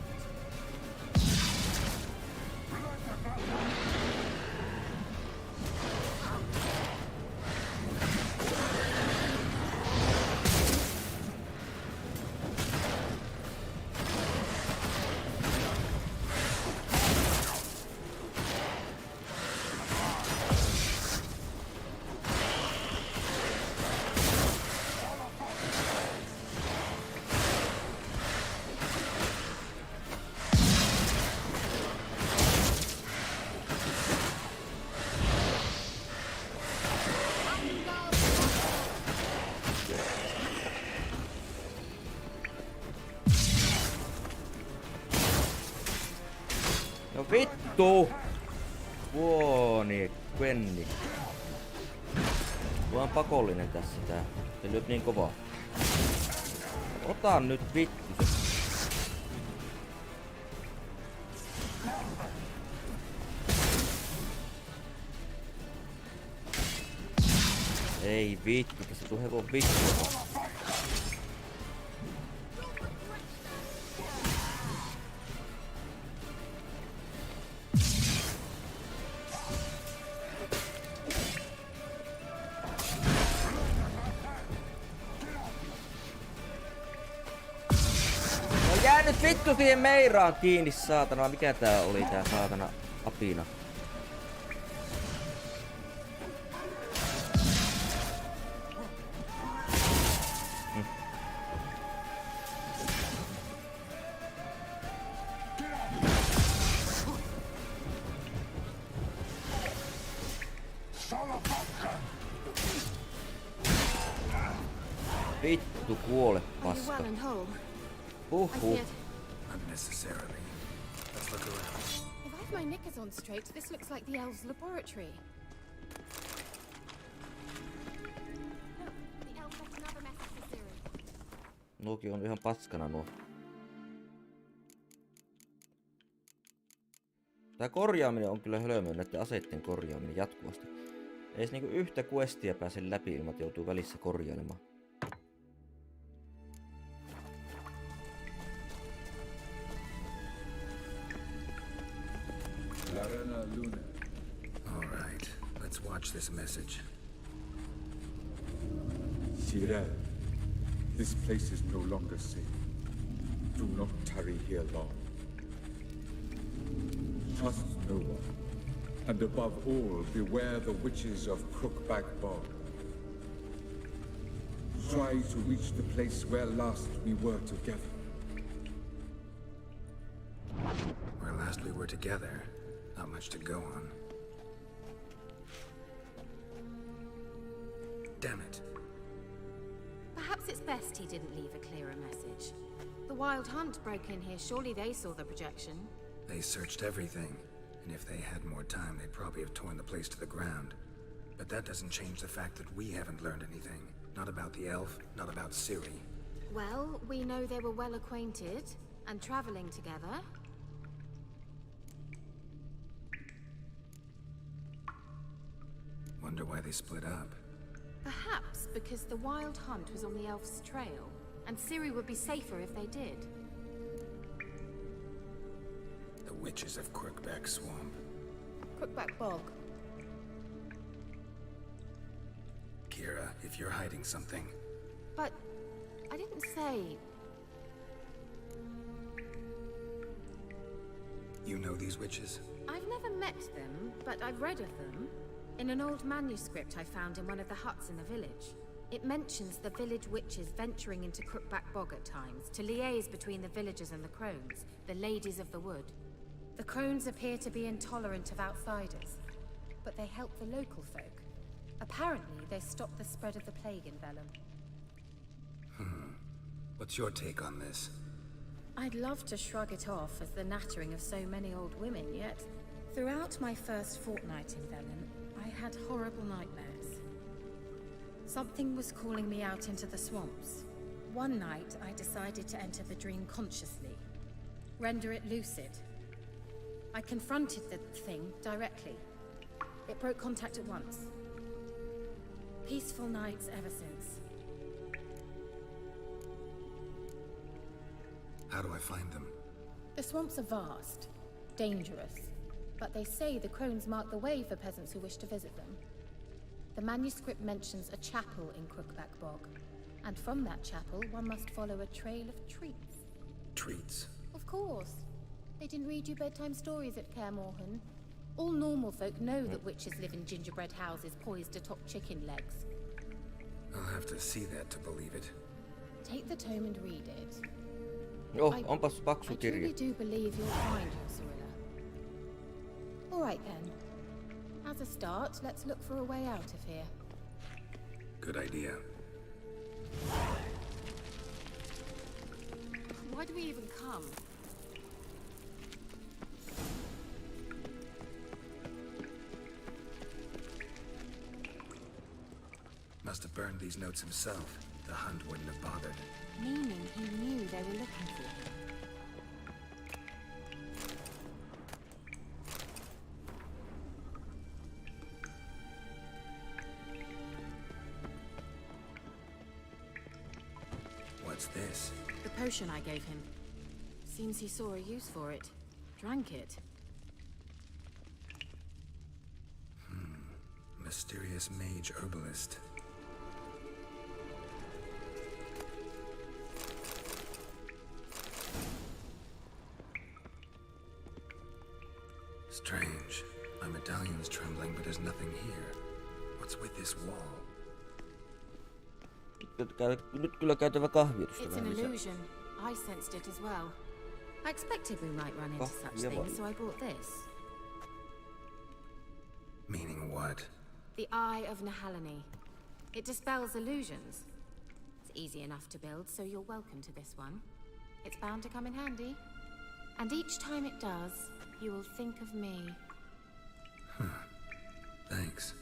No vittu! Vuoni, Quenni. Tuo on pakollinen tässä tää. Se lyö niin kovaa. Ota nyt vittu se. Ei vittu, tässä tuu hevon vittu. Jää nyt vittu siihen meiraan kiinni, saatana. Mikä tää oli tää saatana apina? Vittu kuole paska. Well and whole. Huhhuh. Unnecessarily. Let's look around. If I've my knickers on straight, this looks like the elves' laboratory. Look, the elves left another message for Ciri. Nuokin on ihan paskana nuo. Tää korjaaminen on kyllä hölmöä, näiden aseitten korjaaminen jatkuvasti. Ei edes niinku yhtä questia pääse läpi ilman, että joutuu välissä korjailemaan. All right, let's watch this message. Cyril, this place is no longer safe. Do not tarry here long. Trust no one. And above all, beware the witches of Crookback Bog. Try to reach the place where last we were together. Where last we were together, not much to go on. Damn it. Perhaps it's best he didn't leave a clearer message. The Wild Hunt broke in here. Surely they saw the projection. They searched everything, and if they had more time, they'd probably have torn the place to the ground. But that doesn't change the fact that we haven't learned anything. Not about the elf, not about Ciri. Well, we know they were well acquainted and traveling together. Wonder why they split up. Perhaps because the Wild Hunt was on the elf's trail, and Ciri would be safer if they did. The witches of Crookback Swamp. Crookback Bog. Kira, if you're hiding something... But I didn't say... You know these witches? I've never met them, but I've read of them. In an old manuscript I found in one of the huts in the village. It mentions the village witches venturing into Crookback Bog at times, to liaise between the villagers and the crones, the ladies of the wood. The crones appear to be intolerant of outsiders, but they help the local folk. Apparently, they stopped the spread of the plague in Vellum. What's your take on this? I'd love to shrug it off as the nattering of so many old women, yet throughout my first fortnight in Vellum, I had horrible nightmares. Something was calling me out into the swamps. One night, I decided to enter the dream consciously, render it lucid. I confronted the thing directly. It broke contact at once. Peaceful nights ever since. How do I find them? The swamps are vast, dangerous, but they say the crones mark the way for peasants who wish to visit them. The manuscript mentions a chapel in Crookback Bog, and from that chapel one must follow a trail of treats. Treats? Of course. They didn't read you bedtime stories at Kaer Morhen. All normal folk know that witches live in gingerbread houses poised atop chicken legs. I'll have to see that to believe it. Take the tome and read it. Oh, onpas paksu I kirja. truly do believe you'll find your Cyrilla. All right then. As a start, let's look for a way out of here. Good idea. Why do we even come? Must have burned these notes himself. The Hunt wouldn't have bothered. Meaning he knew they were looking for him. What's this? The potion I gave him. Seems he saw a use for it. Drank it. Mysterious mage herbalist. Strange. My medallion's trembling, but there's nothing here. What's with this wall? Nyt kyllä käytävä kahvitusta It's vähän an lisää. illusion. I sensed it as well. I expected we might run into such things, so I bought this. Meaning what? The Eye of Nahalani. It dispels illusions. It's easy enough to build, so you're welcome to this one. It's bound to come in handy. And each time it does, you will think of me. Thanks.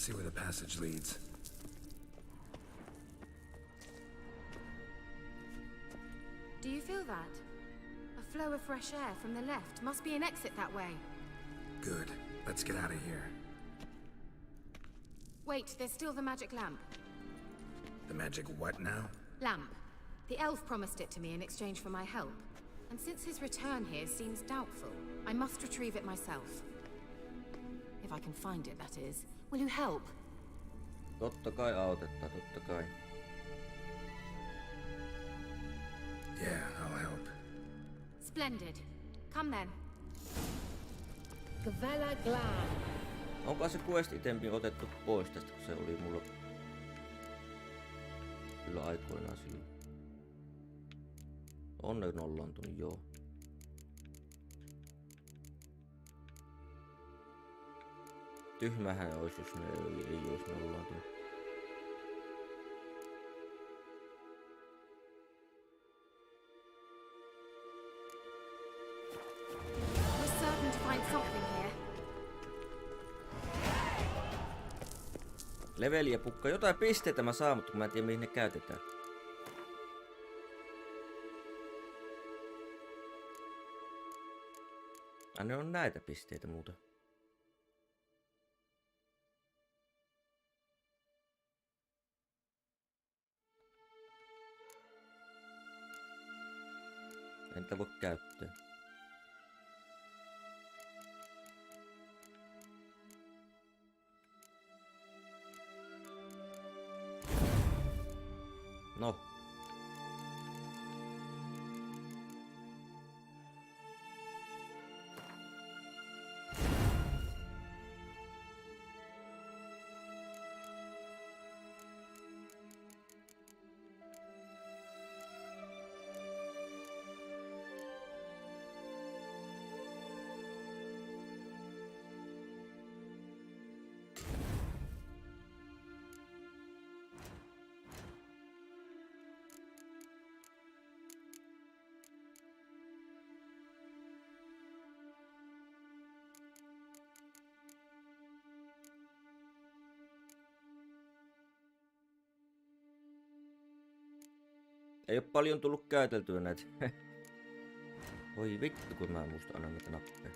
see where the passage leads. Do you feel that? A flow of fresh air from the left. Must be an exit that way. Good. Let's get out of here. Wait, there's still the magic lamp. The magic what now? Lamp. The elf promised it to me in exchange for my help. And since his return here seems doubtful, I must retrieve it myself. If I can find it, that is. Will you help? Totta kai autettaa, totta kai. Yeah, I'll help. Splendid. Come then. Gavella Glan. Onko se quest-itempi otettu pois tästä, kun se oli mulla kyllä aikoinaan silloin. On ne nollaantunut, joo. Tyhmähän olisi, jos ne ei olisi nollaantunut. We're certain to find something here. Leveliä pukkaa. Jotain pisteitä mä saan, mutta mä en tiedä mihin ne käytetään. Ne on näitä pisteitä muuta. En tätä voi käyttää. No. Ei oo paljon tullut käyteltyä näitä. Voi vittu, kun mä en muista aina näitä nappeja.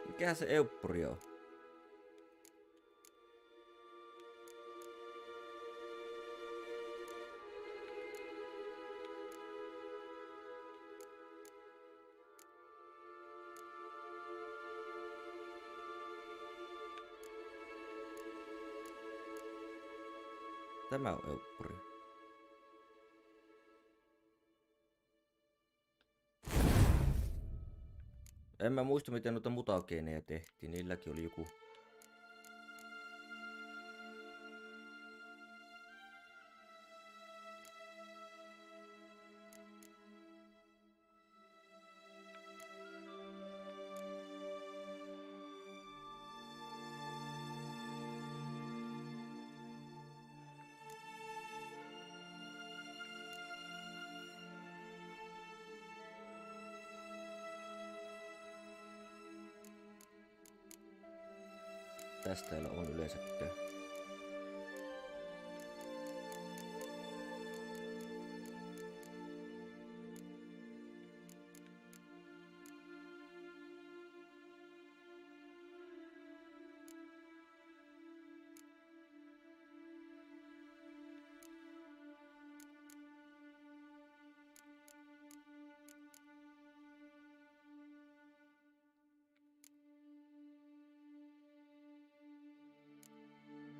Mikähän se euppuri on? Tämä on euppuri. En mä muista miten noita mutageeneja tehtiin, niilläkin oli joku. Tästä ei on yleensäkään.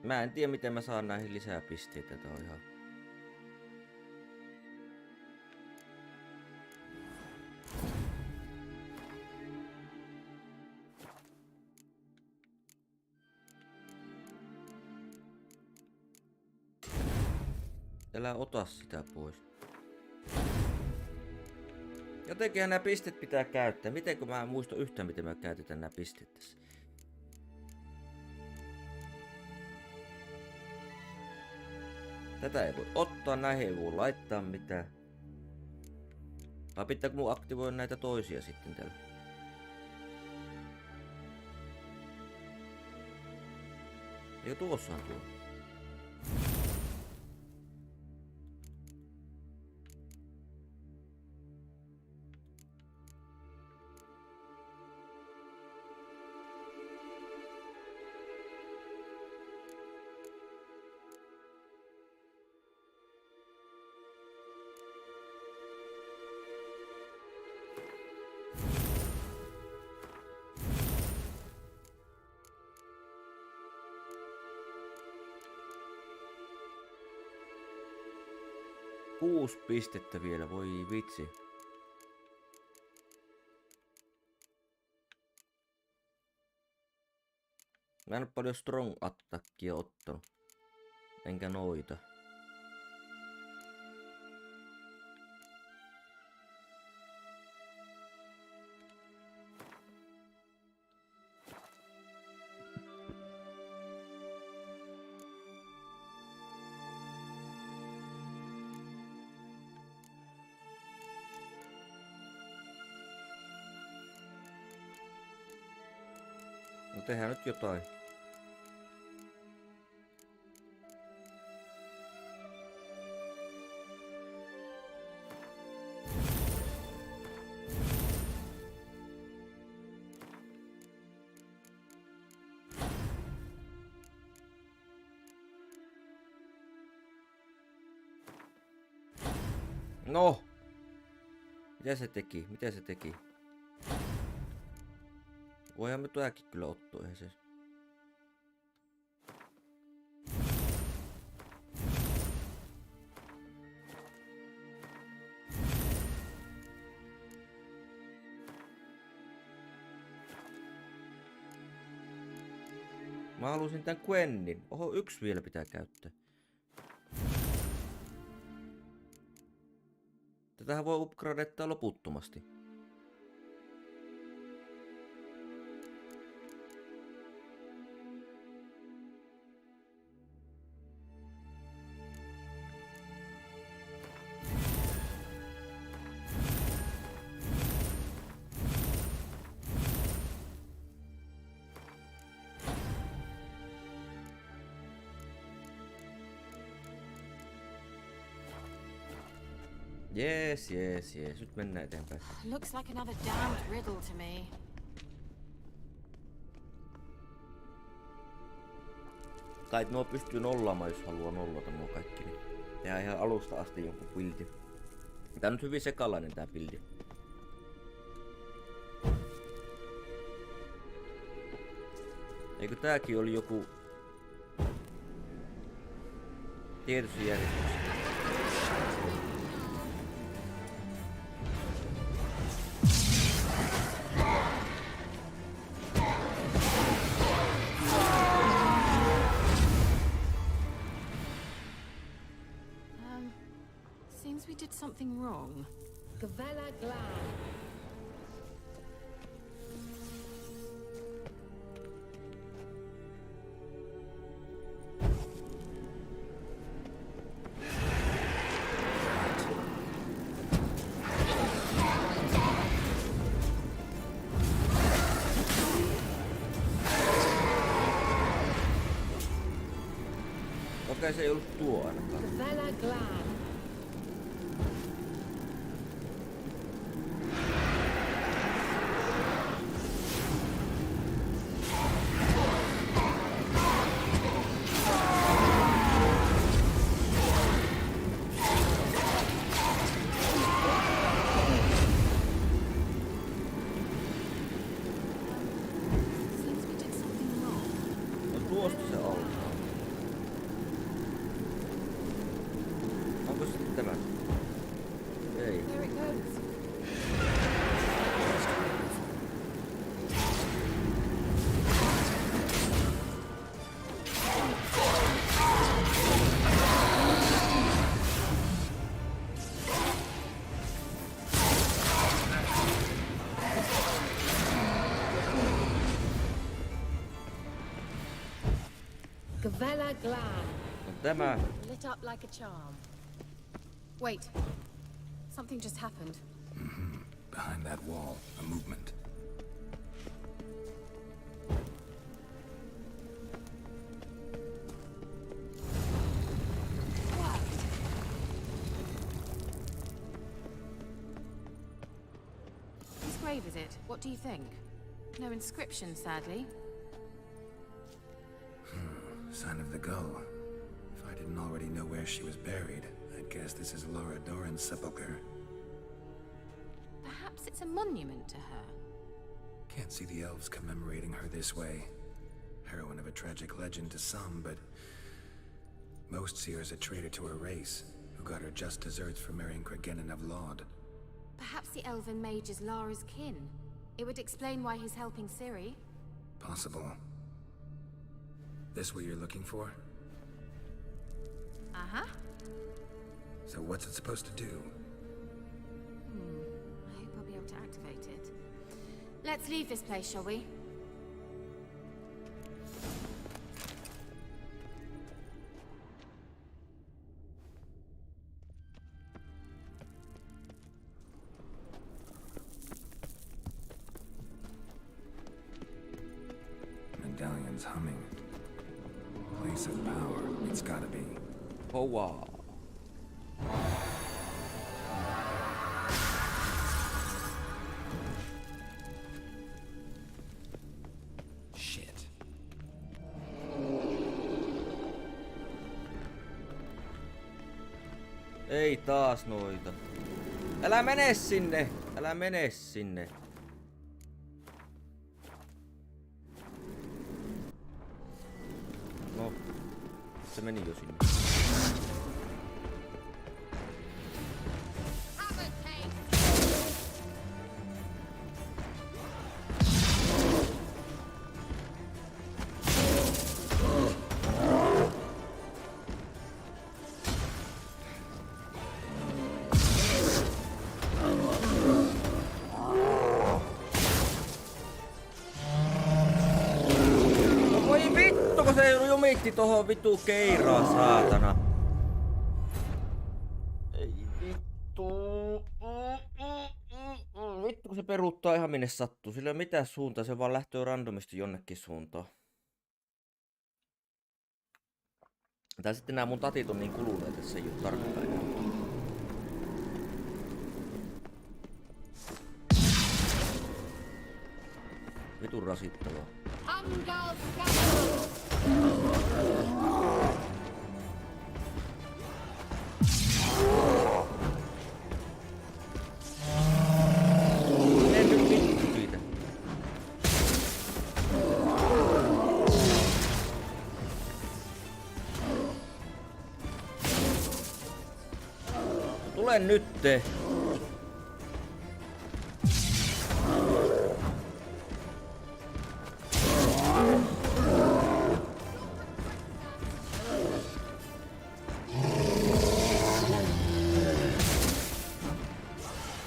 Mä en tiedä miten mä saan näihin lisää pisteitä, tää on ihan... Älä ota sitä pois. Jotenkinhän nämä pisteet pitää käyttää. Mitenkö mä en muista yhtään miten mä käytetään nämä pisteet tässä. Tätä ei voi ottaa, näihin ei voi laittaa mitään. Vai pitääkö mun aktivoida näitä toisia sitten tällä? Eikö tuossahan tuo? Kuusi pistettä vielä, voi vitsi. Mä en oo paljon strong attackia ottanut. Enkä noita. No tehdään nyt jotain. No! Mitä se teki? Mitä se teki? Voihan me tuokin kyllä ottaa, eihän se. Mä halusin tän Gwennin. Oho, yksi vielä pitää käyttää. Tätähän voi upgradettaa loputtomasti. Jees. Nyt mennään eteenpäin. Looks like another damned riddle to me. Kai nuo pystyy nollaamaan, jos haluaa nollata nuo kaikki. Niin tehdään ihan alusta asti jonkun buildi. Tää on nyt hyvin sekalainen tää buildi. Eikö tääkin oli joku tietyssä järjestyksessä? Seems we did something wrong. Gavella Glad. Okei, se ei ollut tuo ainakaan. Gavella Glad. No tuosta se alkaa. Onko sitten tämä? Ei. There it goes. Gavella Glan. On tämä. Lit up like a charm. Wait. Something just happened. Behind that wall, a movement. Whose grave is it? What do you think? No inscription, sadly. Sign of the gull. If I didn't already know where she was buried, I'd guess this is Laura Doran's sepulcher. Perhaps it's a monument to her. Can't see the elves commemorating her this way. Heroine of a tragic legend to some, but most see her as a traitor to her race, who got her just desserts for marrying Cregennan of Laud. Perhaps the elven mage is Lara's kin. It would explain why he's helping Ciri. Possible. This what you're looking for? Uh-huh. So what's it supposed to do? I hope I'll be able to activate it. Let's leave this place, shall we? Medallion's humming. Place of power. It's gotta be. Oh wow. Shit. Ei taas noita. Älä mene sinne! Älä mene sinne! No, se meni jo sinne. Tohon vitu keiraa, saatana. Ei vittu. Vittu kun se peruuttaa ihan minne sattuu. Sillä ei ole mitään suuntaa, se vaan lähtee randomisti jonnekin suuntaan. Tai sitten nämä mun tatit on niin kuluneet, että se ei oo tarkkaan enää. Vitun rasittavaa. En nyt vittu siitä. Tule nytte.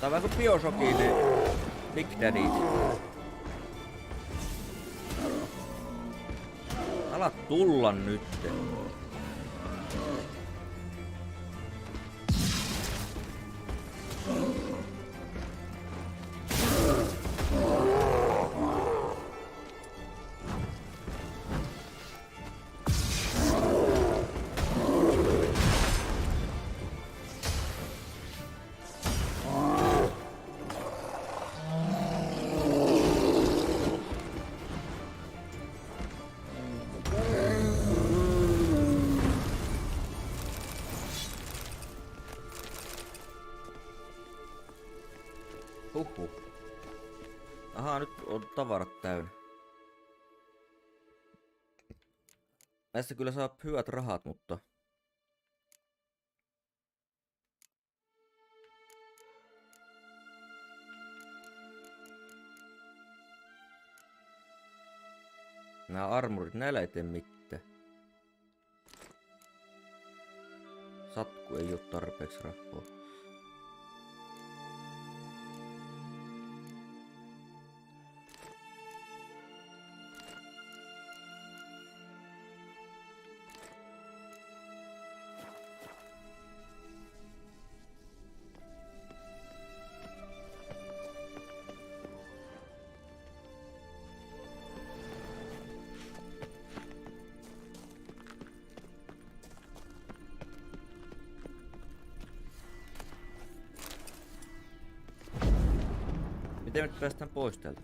Tää on vähän kuin Bioshockin Big Daddyt. Ala tulla nyt. Ahaa, nyt on tavarat täynnä. Näistä kyllä saa hyvät rahat, mutta Nää armorit, näillä ei tee mitään. Satku ei oo tarpeeksi rappoa. Miten nyt päästään pois täältä?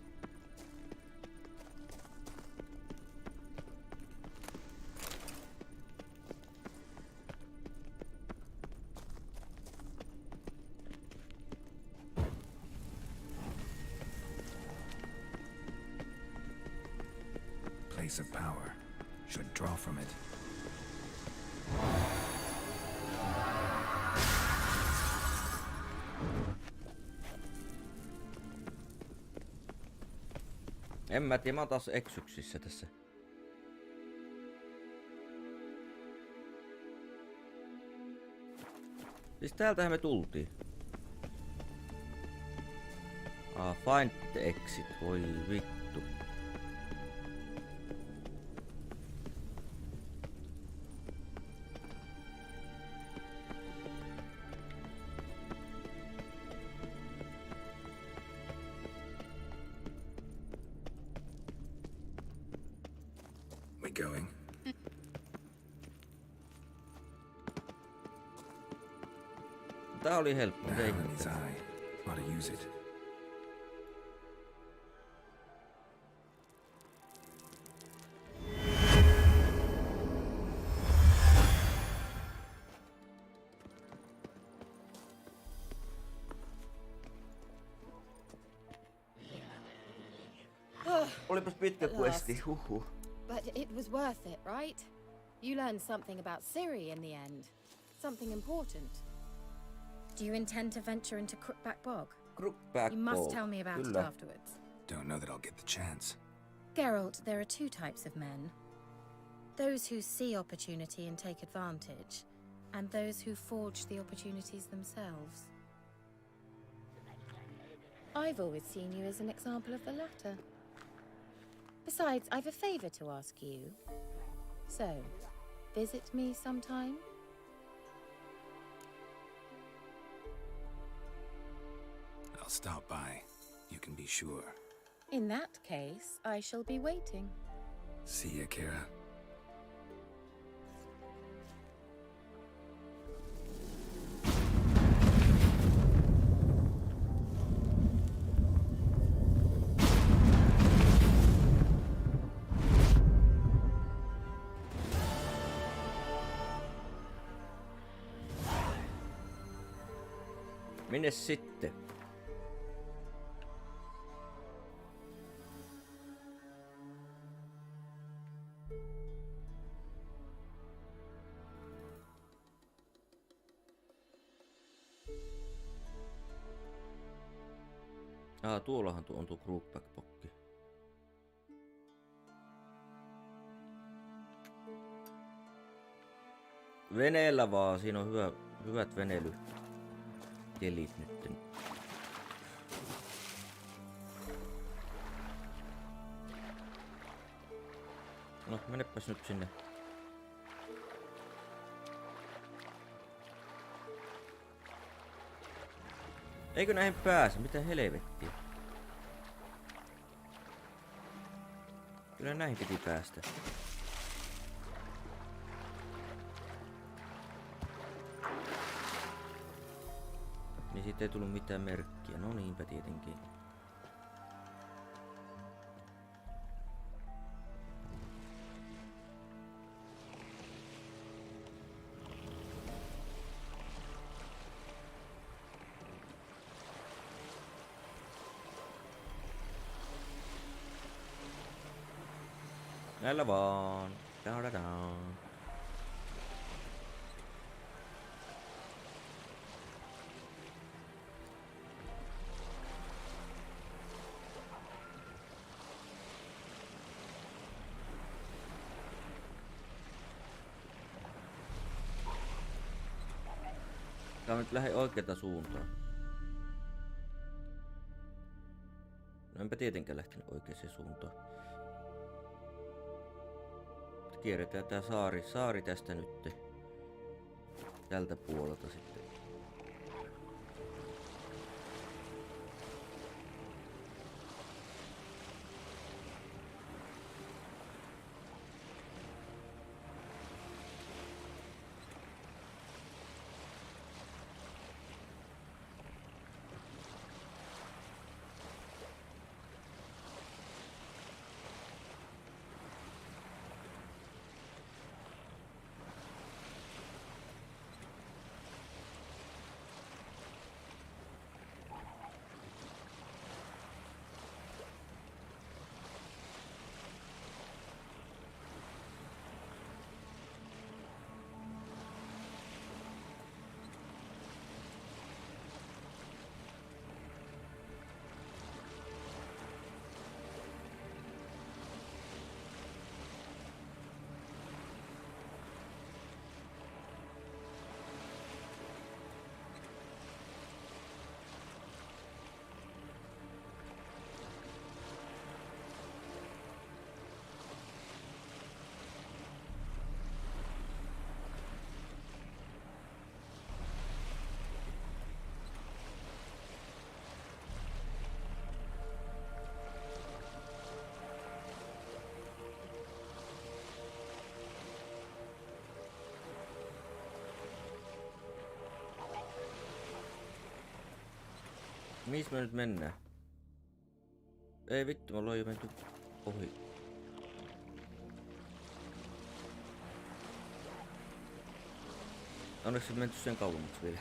Place of power. Should draw from it. En mä tiedä, mä oon taas eksyksissä tässä. Siis täältähän me tultiin. Find the exit, voi vittu. We going? Tää oli helppo, Now ei. in his eye. Ought to use it. Olipas pitkä questi, huhhuh. But it was worth it, right? You learned something about Ciri in the end. Something important. Do you intend to venture into Crookback Bog? Crookback You must Bog, tell me about kyllä. it afterwards. Don't know that I'll get the chance. Geralt, there are two types of men. Those who see opportunity and take advantage, and those who forge the opportunities themselves. I've always seen you as an example of the latter. Besides, I've a favor to ask you. So, visit me sometime? I'll stop by. You can be sure. In that case, I shall be waiting. See ya, Kira. Minne sitten? Tuollahan on tuo Crookback-pokki. Veneellä vaan, siinä on hyvät veneilykelit nytten. No, menepäs nyt sinne. Eikö näihin pääse? Mitä helvettiä? Kyllä näihin piti päästä. Niin siitä ei tullut mitään merkkiä. No niinpä tietenkin. Näillä vaan. Da-da-da. Tää on nyt lähde oikeeta suuntaan. No enpä tietenkään lähtenyt oikeaan suuntaan. Kierretään tää saari tästä nyt. Tältä puolelta sitten. Missä me nyt mennään? Ei vittu, me ollaan jo menty ohi. Onneksi menty sen kauemmaksi vielä.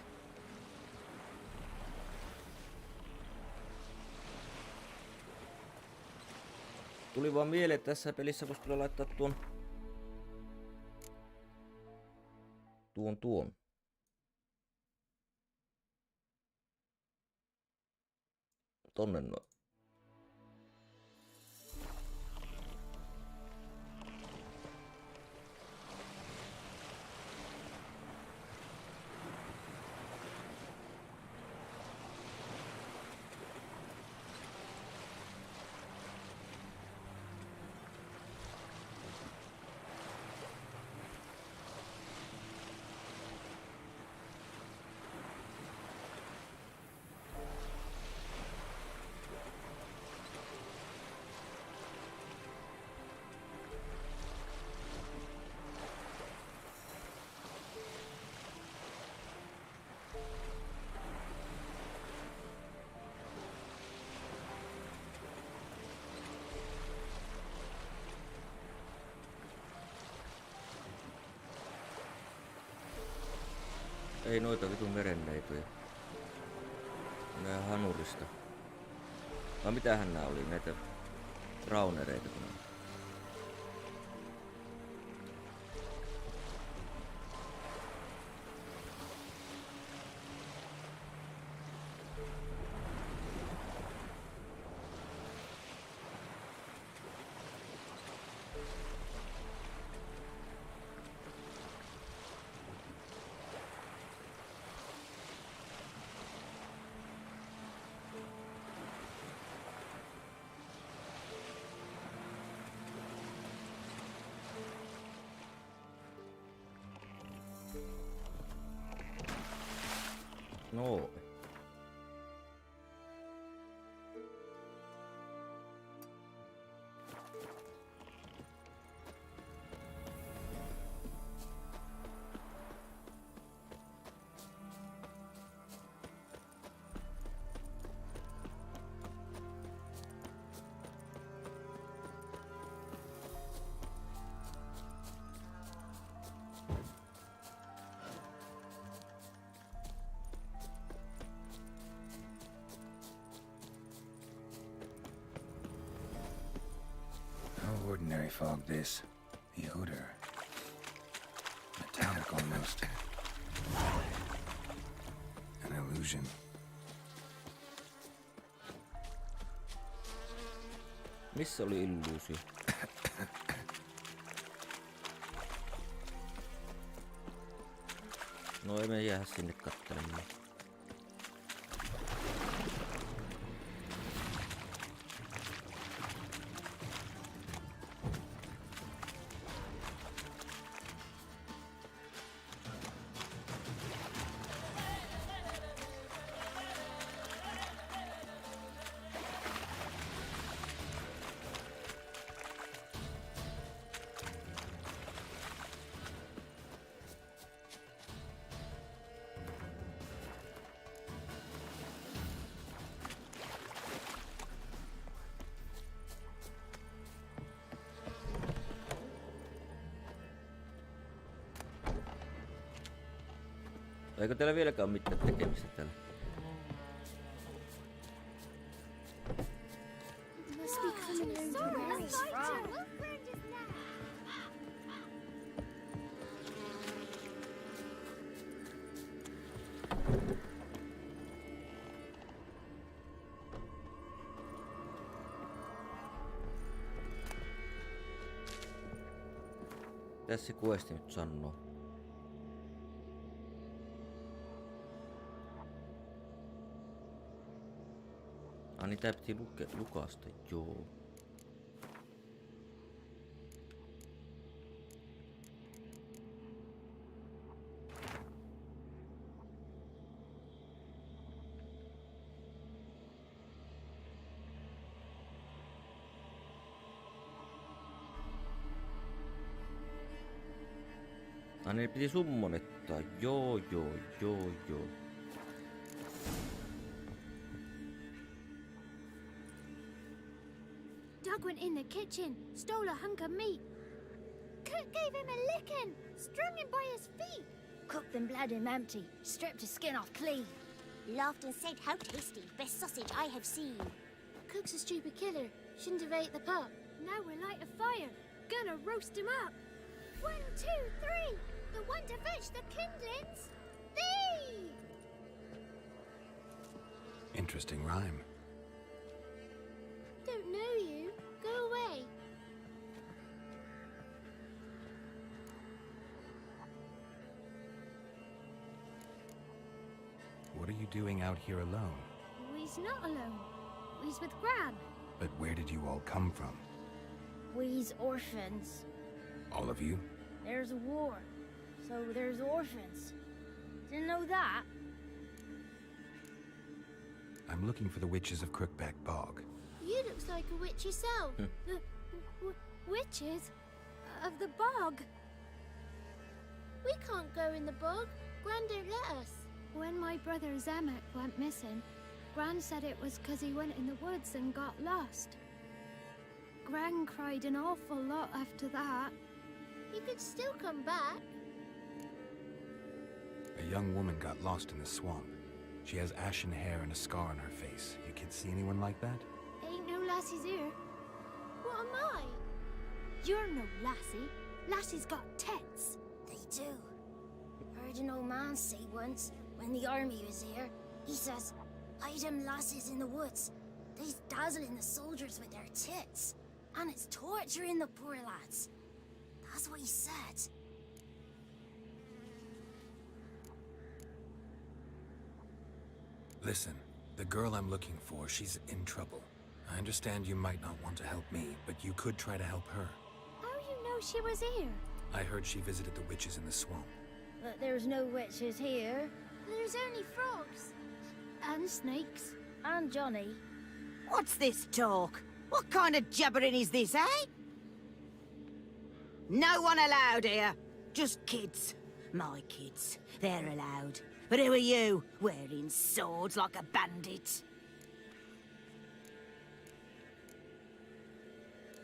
Tuli vaan mieleen, että tässä pelissä voisi kyllä laittaa tuon. Tonne noin. Ei noita vitun merenneitoja. Nää hanurista. Vai mitähän nää oli? Näitä brownereita kun on. No. Ordinary fog this. The odor. Metallic almost. An illusion. Missä oli illuusio? No ei me jäädä sinne kattelemaan. Eikö teillä vieläkään mitään tekemistä täällä? Tässä se questi nyt sanoo. Niin tää piti lukasta, joo. Niin piti summonettaa, joo. Doug went in the kitchen, stole a hunk of meat. Cook gave him a licking, strung him by his feet. Cooked them bled him empty, stripped his skin off clean. Laughed and said, "How tasty, best sausage I have seen." Cook's a stupid killer, shouldn't have ate the pup. Now we'll light a fire, gonna roast him up. 1, 2, 3, the one to fetch the kindlings, thee! Interesting rhyme. Don't know you, go away. What are you doing out here alone? We's not alone, we's with Gran. But where did you all come from? We's orphans. All of you? There's a war, so there's orphans. Didn't know that? I'm looking for the witches of Crookback Bog. You looks like a witch yourself. The witches of the bog. We can't go in the bog. Gran don't let us. When my brother Zemek went missing, Gran said it was 'cause he went in the woods and got lost. Gran cried an awful lot after that. He could still come back. A young woman got lost in the swamp. She has ashen hair and a scar on her face. You kids see anyone like that? Ain't no lassies here. What am I? You're no lassie. Lassie's got tits. They do. Heard an old man say once, when the army was here, he says, "Hide them lasses in the woods. They's dazzling the soldiers with their tits. And it's torturing the poor lads." That's what he said. Listen, the girl I'm looking for, she's in trouble. I understand you might not want to help me, but you could try to help her. How you know she was here? I heard she visited the witches in the swamp. But there's no witches here. There's only frogs. And snakes. And Johnny. What's this talk? What kind of jabbering is this, eh? No one allowed here. Just kids. My kids. They're allowed. But who are you, wearing swords like a bandit?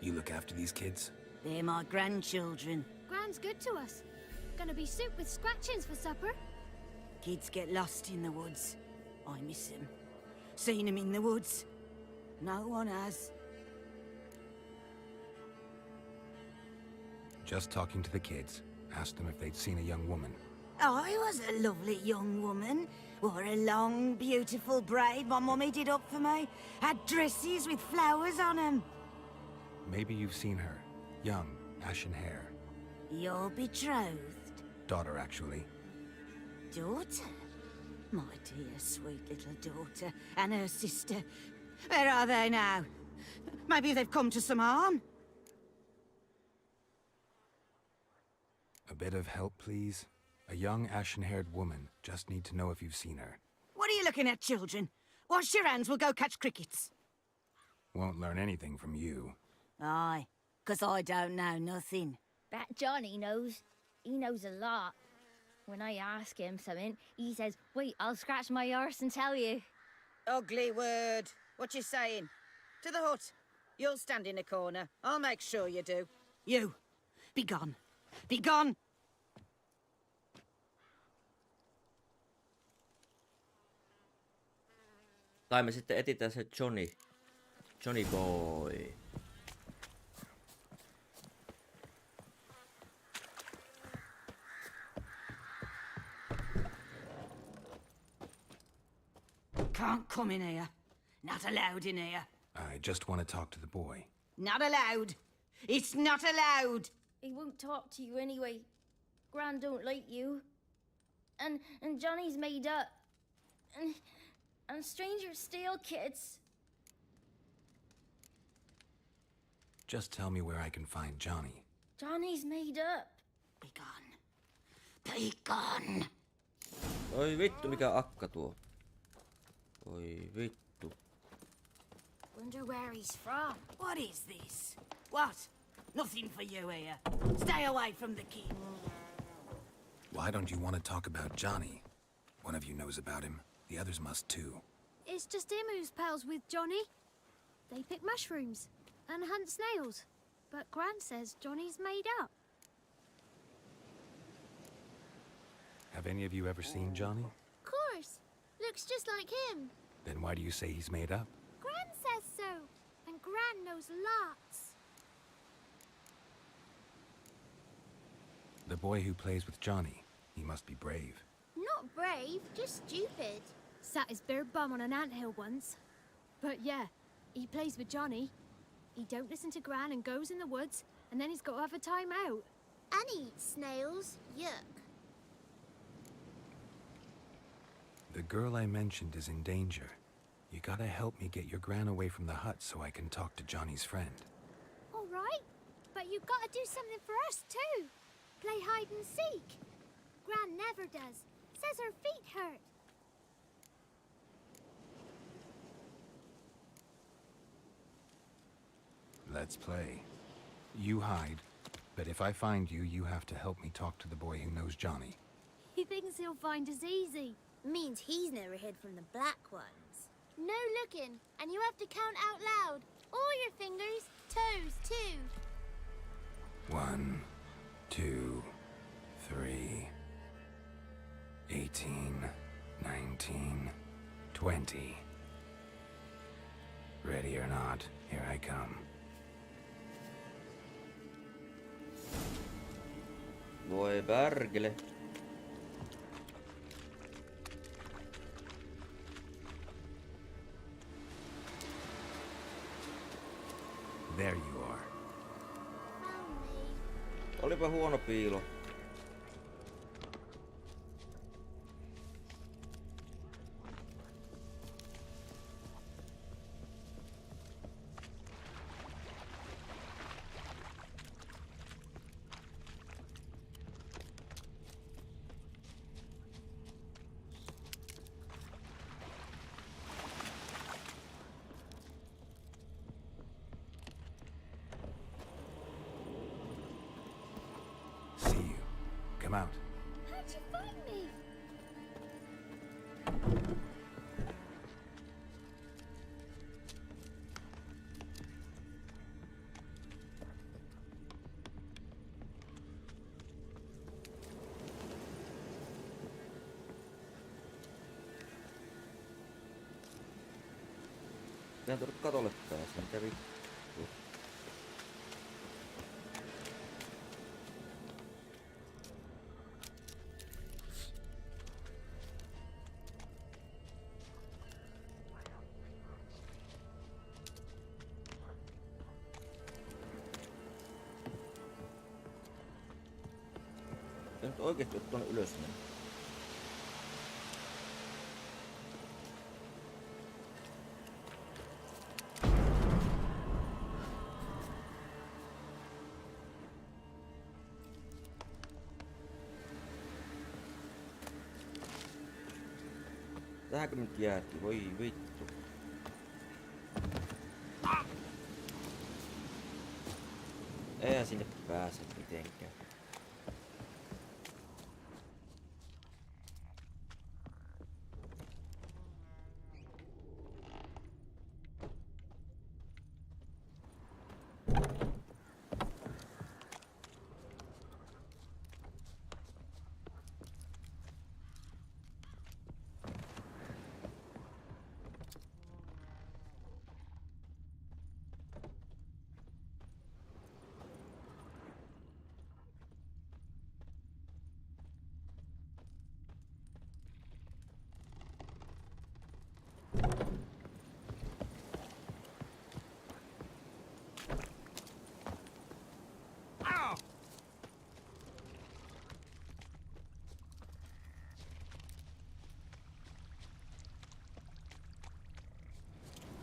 You look after these kids? They're my grandchildren. Gran's good to us. Gonna be soup with scratchings for supper. Kids get lost in the woods. I miss them. Seen them in the woods. No one has. Just talking to the kids. Asked them if they'd seen a young woman. I was a lovely young woman. Wore a long, beautiful braid my mummy did up for me. Had dresses with flowers on them. Maybe you've seen her. Young, ashen hair. Your betrothed? Daughter, actually. daughter? My dear, sweet little daughter and her sister. Where are they now? Maybe they've come to some harm? A bit of help, please? A young ashen-haired woman. Just need to know if you've seen her. What are you looking at, children? Wash your hands, we'll go catch crickets. Won't learn anything from you. Aye, 'cause I don't know nothing. That Johnny knows. He knows a lot. When I ask him something, he says, wait, I'll scratch my arse and tell you. Ugly word. What you saying? To the hut. You'll stand in a corner. I'll make sure you do. You, be gone. Be gone! Tai me sitten etsitään se Johnny boy. Can't come in here. Not allowed in here. I just want to talk to the boy. Not allowed. It's not allowed. He won't talk to you anyway. Gran don't like you. And Johnny's made up. And strangers steal kids. Just tell me where I can find Johnny. Johnny's made up. Be gone. Be gone. Oi vittu, mikä akka tuo. Oi vittu. Wonder where he's from. What is this? What? Nothing for you here. Stay away from the king. Why don't you want to talk about Johnny? One of you knows about him. The others must too. It's just him who's pals with Johnny. They pick mushrooms and hunt snails. But Gran says Johnny's made up. Have any of you ever seen Johnny? Of course. Looks just like him. Then why do you say he's made up? Gran says so. And Gran knows lots. The boy who plays with Johnny, he must be brave. Not brave, just stupid. Sat his bare bum on an anthill once. But yeah, he plays with Johnny. He don't listen to Gran and goes in the woods, and then he's got to have a time out. And he eats snails. Yuck. The girl I mentioned is in danger. You gotta help me get your Gran away from the hut so I can talk to Johnny's friend. All right, but you've got to do something for us too. Play hide and seek. Gran never does. Says her feet hurt. Let's play. You hide, but if I find you, you have to help me talk to the boy who knows Johnny. He thinks he'll find us easy. Means he's never hid from the black ones. No looking, and you have to count out loud. All your fingers, toes too. 1, 2, 3, 18, 19, 20. Ready or not, here I come. Voi pärkele. There you are. Olipa huono piilo. See you. Come out. How'd you find me? Pitää tuoda katolle taas, mitä vittu. Nyt oikeesti oot tuonne ylös mennä. Tähänkö nyt jäätiin? Voi vittu. Eihän sinne pääse mitenkään.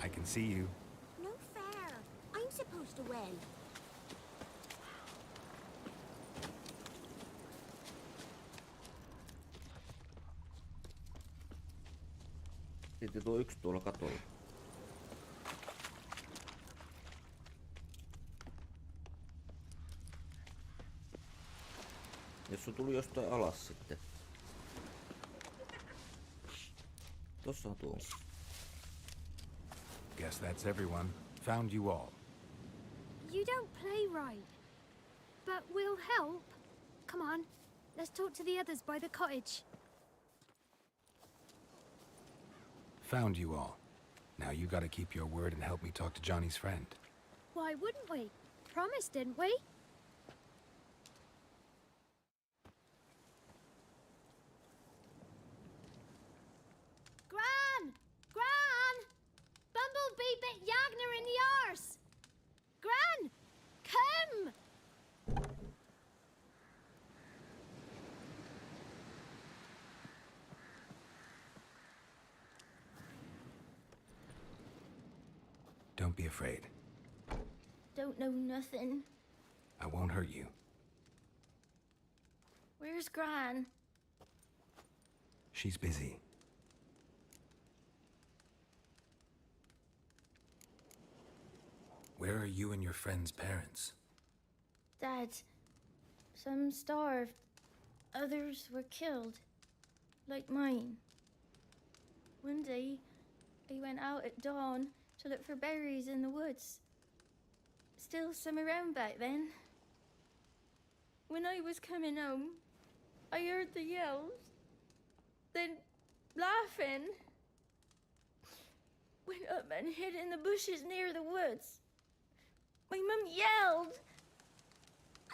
I can see you. No fair. I'm supposed to win. Sitten tuo yksi tuolla katolla. Jos sun tuli jostain alas sitten. Tossa on tuo. Guess that's everyone. Found you all. You don't play right. But we'll help. Come on, let's talk to the others by the cottage. Found you all. Now you gotta keep your word and help me talk to Johnny's friend. Why wouldn't we? Promised, didn't we? Gran! Gran! Bumblebee bit Yagner in the arse! Gran! Come! Don't be afraid. Don't know nothing. I won't hurt you. Where's Gran? She's busy. Where are you and your friend's parents? Dad. Some starved. Others were killed. Like mine. One day, I went out at dawn to look for berries in the woods. Still some around back then. When I was coming home, I heard the yells. Then laughing. Went up and hid in the bushes near the woods. My mum yelled.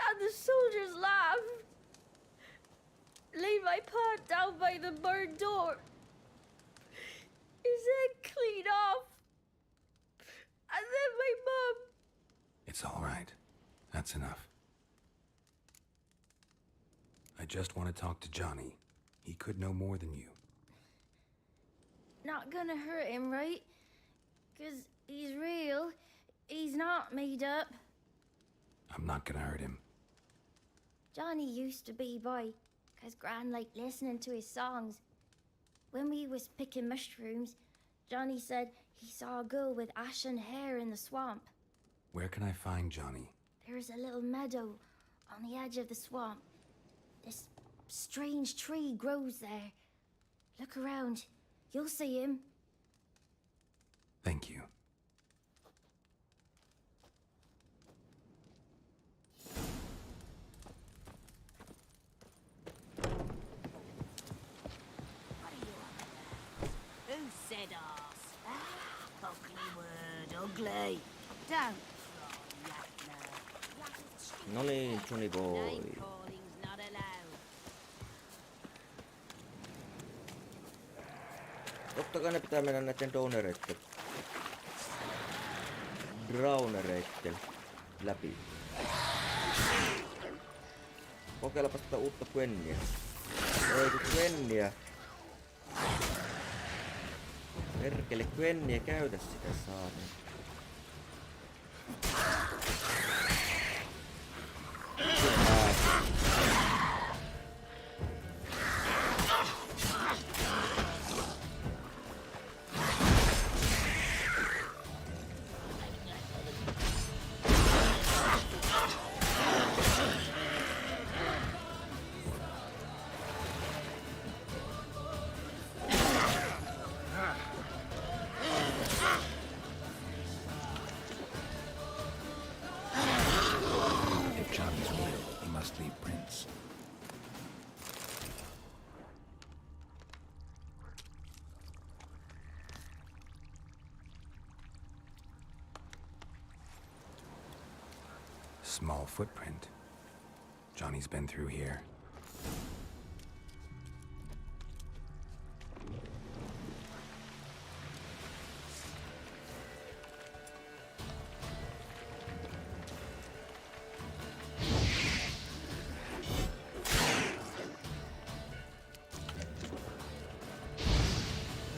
And the soldiers laughed. Laid my pa down by the barn door. His head clean off. And then my mum. It's all right. That's enough. I just want to talk to Johnny. He could know more than you. Not gonna hurt him, right? 'Cause he's real. He's not made up. I'm not gonna hurt him. Johnny used to be boy, 'cause Gran liked listening to his songs. When we was picking mushrooms, Johnny said he saw a girl with ashen hair in the swamp. Where can I find Johnny? There's a little meadow on the edge of the swamp. This strange tree grows there. Look around. You'll see him. Thank you. Who said arse? Ugly word, ugly. Don't try, Yagner. No niin, Johnny boy. Name calling's not allowed. Totta kai ne pitää mennä näiden drownereitten läpi. Kokeillapas tätä uutta Gwenniä. Ei kun Gwenniä. Perkele Gwenniä, käytä sitä saaren. small footprint. Johnny's been through here.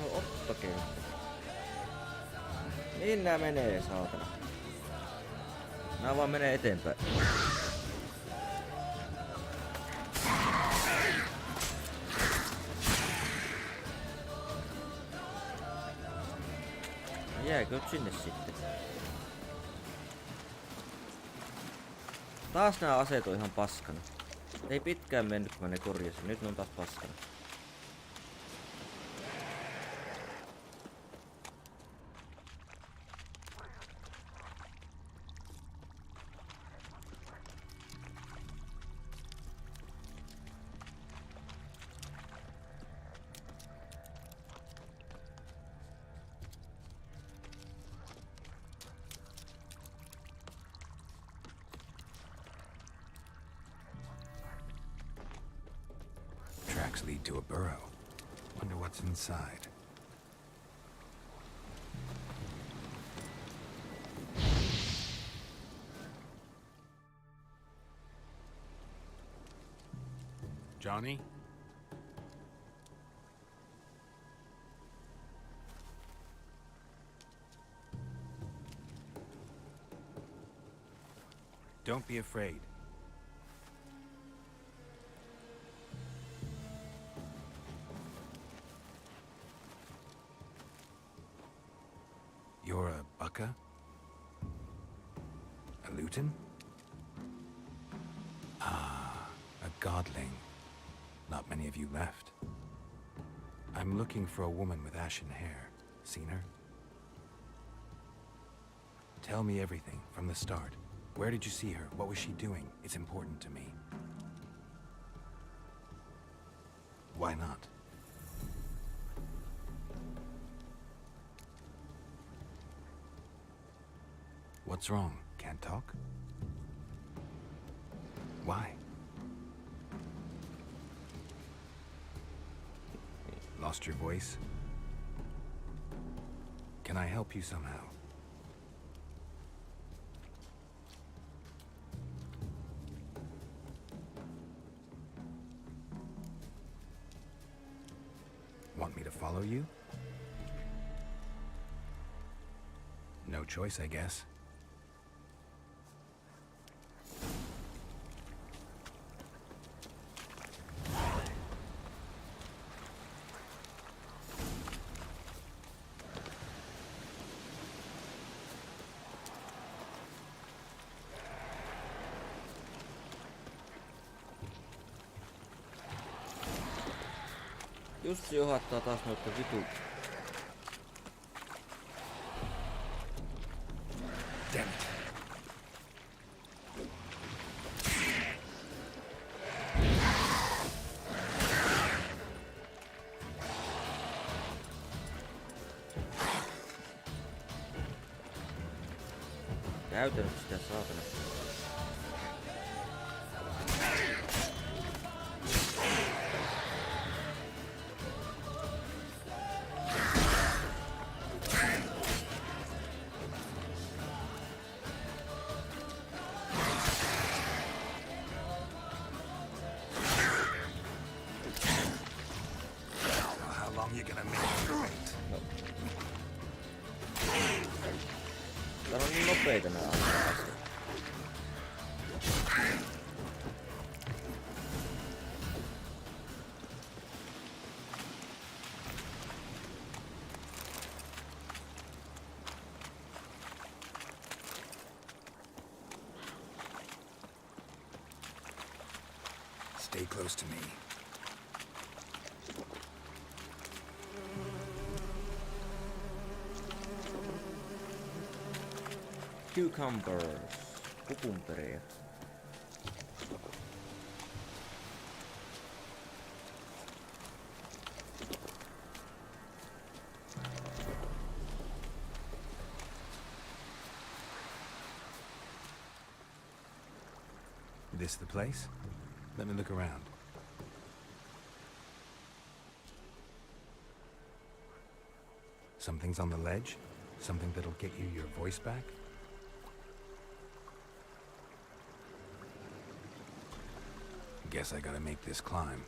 No ottakin. Mihin nää menee, saatana? Nää vaan menee eteenpäin. Jääkö nyt sinne sitten? Taas nää aseet on ihan paskana. Ei pitkään mennyt kun mä ne korjasin. Nyt ne on taas paskana. Tracks lead to a burrow. Wonder what's inside. Johnny? Don't be afraid. You're a Bucka? A Luton? Ah, a godling. Not many of you left. I'm looking for a woman with ashen hair. Seen her? Tell me everything from the start. Where did you see her? What was she doing? It's important to me. Why not? What's wrong? Can't talk? Why? Lost your voice? Can I help you somehow? Want me to follow you? No choice, I guess. Just se johdattaa taas noita vitu. Damn it. Käytänyt sitä saatana. Täällä on niin nopeita nää aseet. Stay close to me. Cucumbers. Kukumperia. This the place? Let me look around. Something's on the ledge? Something that'll get you your voice back? Guess I gotta make this climb.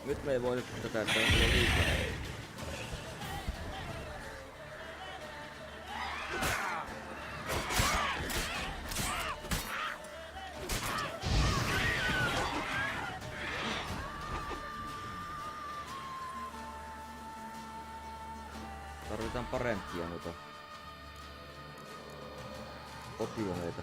Nyt me ei voi tätä, että on liikaa. Tarvitaan parempia noita opioneita.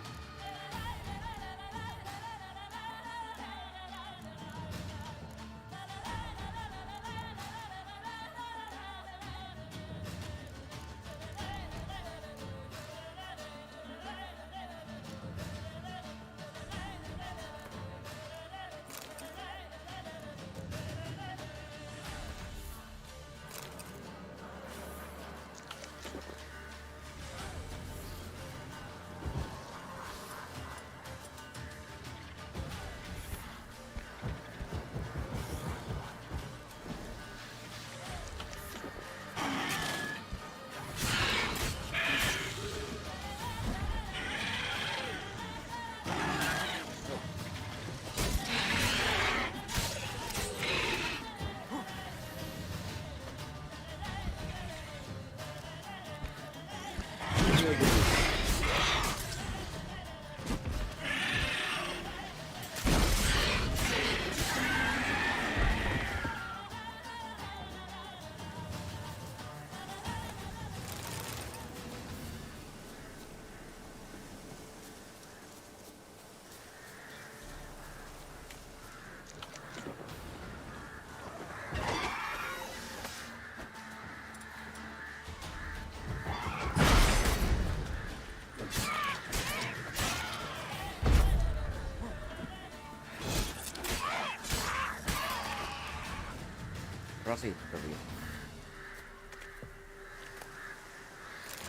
Rasittavia.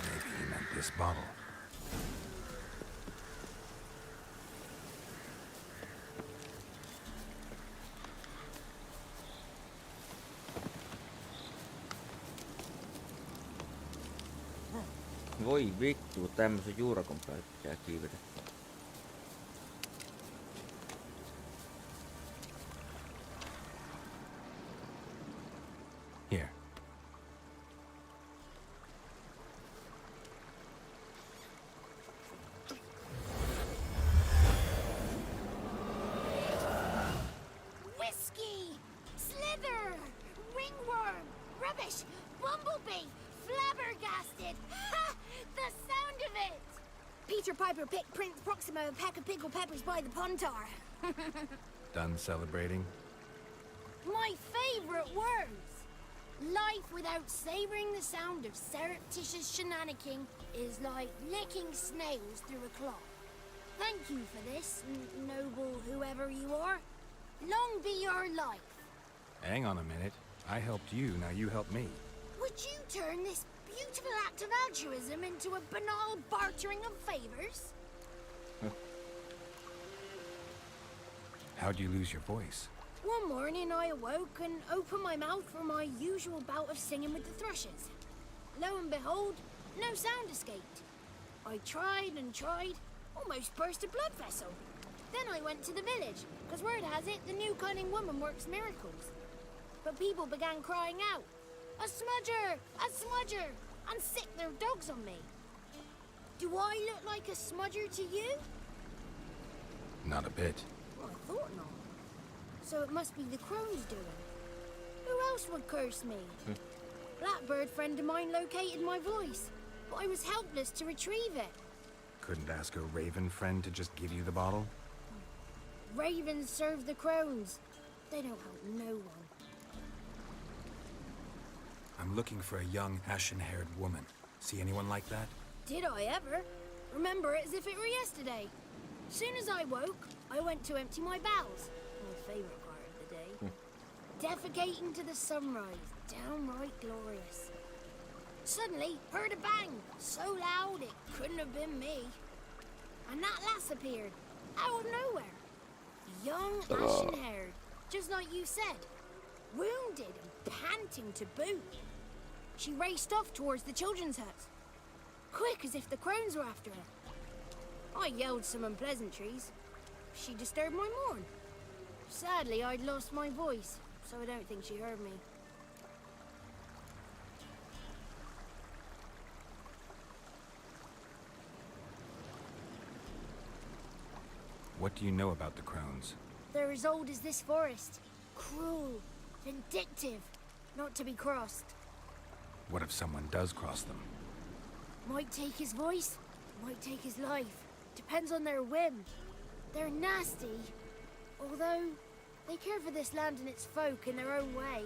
Maybe he meant this bottle. Voi vittu, tämmösen juurakon päälle pitää kiivetä. Here. Whiskey! Slither! Ringworm! Rubbish! Bumblebee! Flabbergasted! Ha! The sound of it! Peter Piper picked Prince Proximo a pack of pickled peppers by the pontar. Done celebrating? My favourite words! Life without savouring the sound of surreptitious shenanigans is like licking snails through a cloth. Thank you for this, noble whoever you are. Long be your life. Hang on a minute. I helped you, now you help me. Would you turn this beautiful act of altruism into a banal bartering of favours? How'd you lose your voice? One morning I awoke and opened my mouth for my usual bout of singing with the thrushes. Lo and behold, no sound escaped. I tried and tried, almost burst a blood vessel. Then I went to the village, because word has it the new cunning woman works miracles. But people began crying out, "A smudger! A smudger!" and sicked their dogs on me. Do I look like a smudger to you? Not a bit. I thought not. So it must be the crone's doing. Who else would curse me? Blackbird friend of mine located my voice, but I was helpless to retrieve it. Couldn't ask a raven friend to just give you the bottle? Ravens serve the crones. They don't help no one. I'm looking for a young, ashen-haired woman. See anyone like that? Did I ever? Remember it as if it were yesterday. Soon as I woke, I went to empty my bowels. My favourite part of the day. Defecating to the sunrise. Downright glorious. Suddenly, heard a bang. So loud it couldn't have been me. And that lass appeared. Out of nowhere. Young, ashen-haired. Just like you said. Wounded and panting to boot. She raced off towards the children's hut. Quick as if the crones were after her. I yelled some unpleasantries. She disturbed my morn. Sadly, I'd lost my voice, so I don't think she heard me. What do you know about the crones? They're as old as this forest. Cruel, vindictive, not to be crossed. What if someone does cross them? Might take his voice, might take his life. Depends on their whim. They're nasty, although they care for this land and its folk in their own way.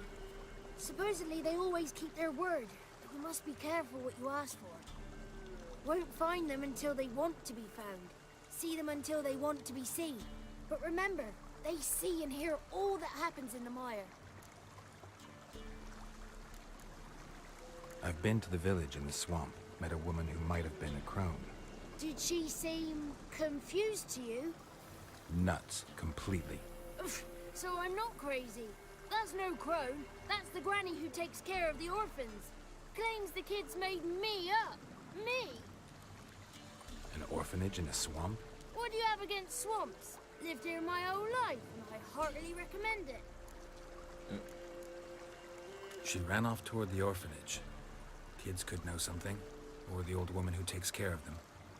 Supposedly they always keep their word, but you must be careful what you ask for. Won't find them until they want to be found. See them until they want to be seen. But remember, they see and hear all that happens in the mire. I've been to the village in the swamp, met a woman who might have been a crone. Did she seem confused to you? Nuts, completely. So I'm not crazy. That's no crone. That's the granny who takes care of the orphans. Claims the kids made me up. Me! An orphanage in a swamp? What do you have against swamps? Lived here my whole life, and I heartily recommend it. She ran off toward the orphanage. Kids could know something, or the old woman who takes care of them.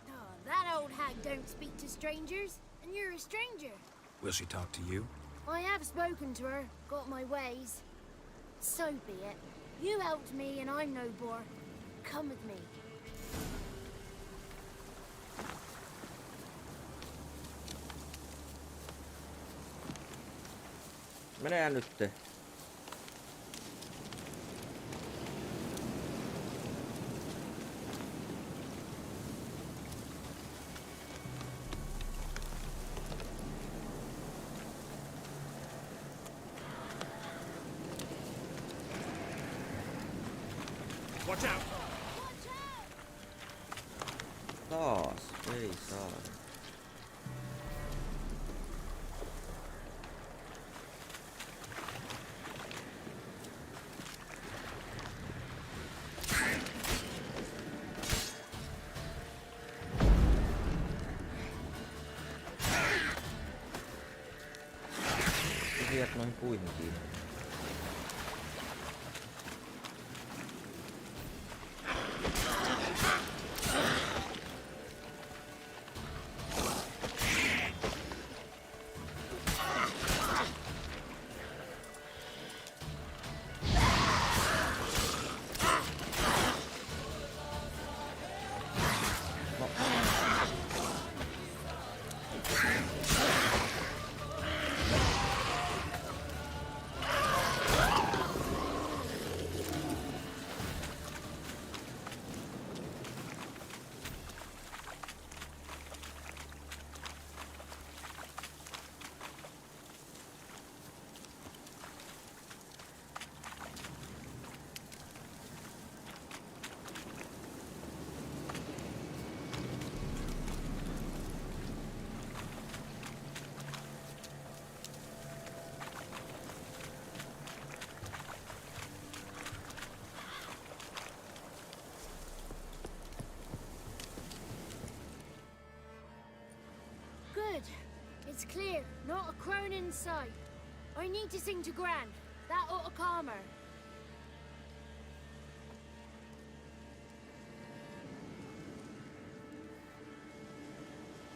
Oh, that old hag don't speak to strangers, and you're a stranger. Will she talk to you? I have spoken to her, got my ways. So be it. You helped me, and I'm no bore. Come with me. Menehän nyt. Watch out! Taas, ei saa. Hyviät noihin puihin kiinni. Good. It's clear. Not a crone in sight. I need to sing to Gran. That ought to calm her.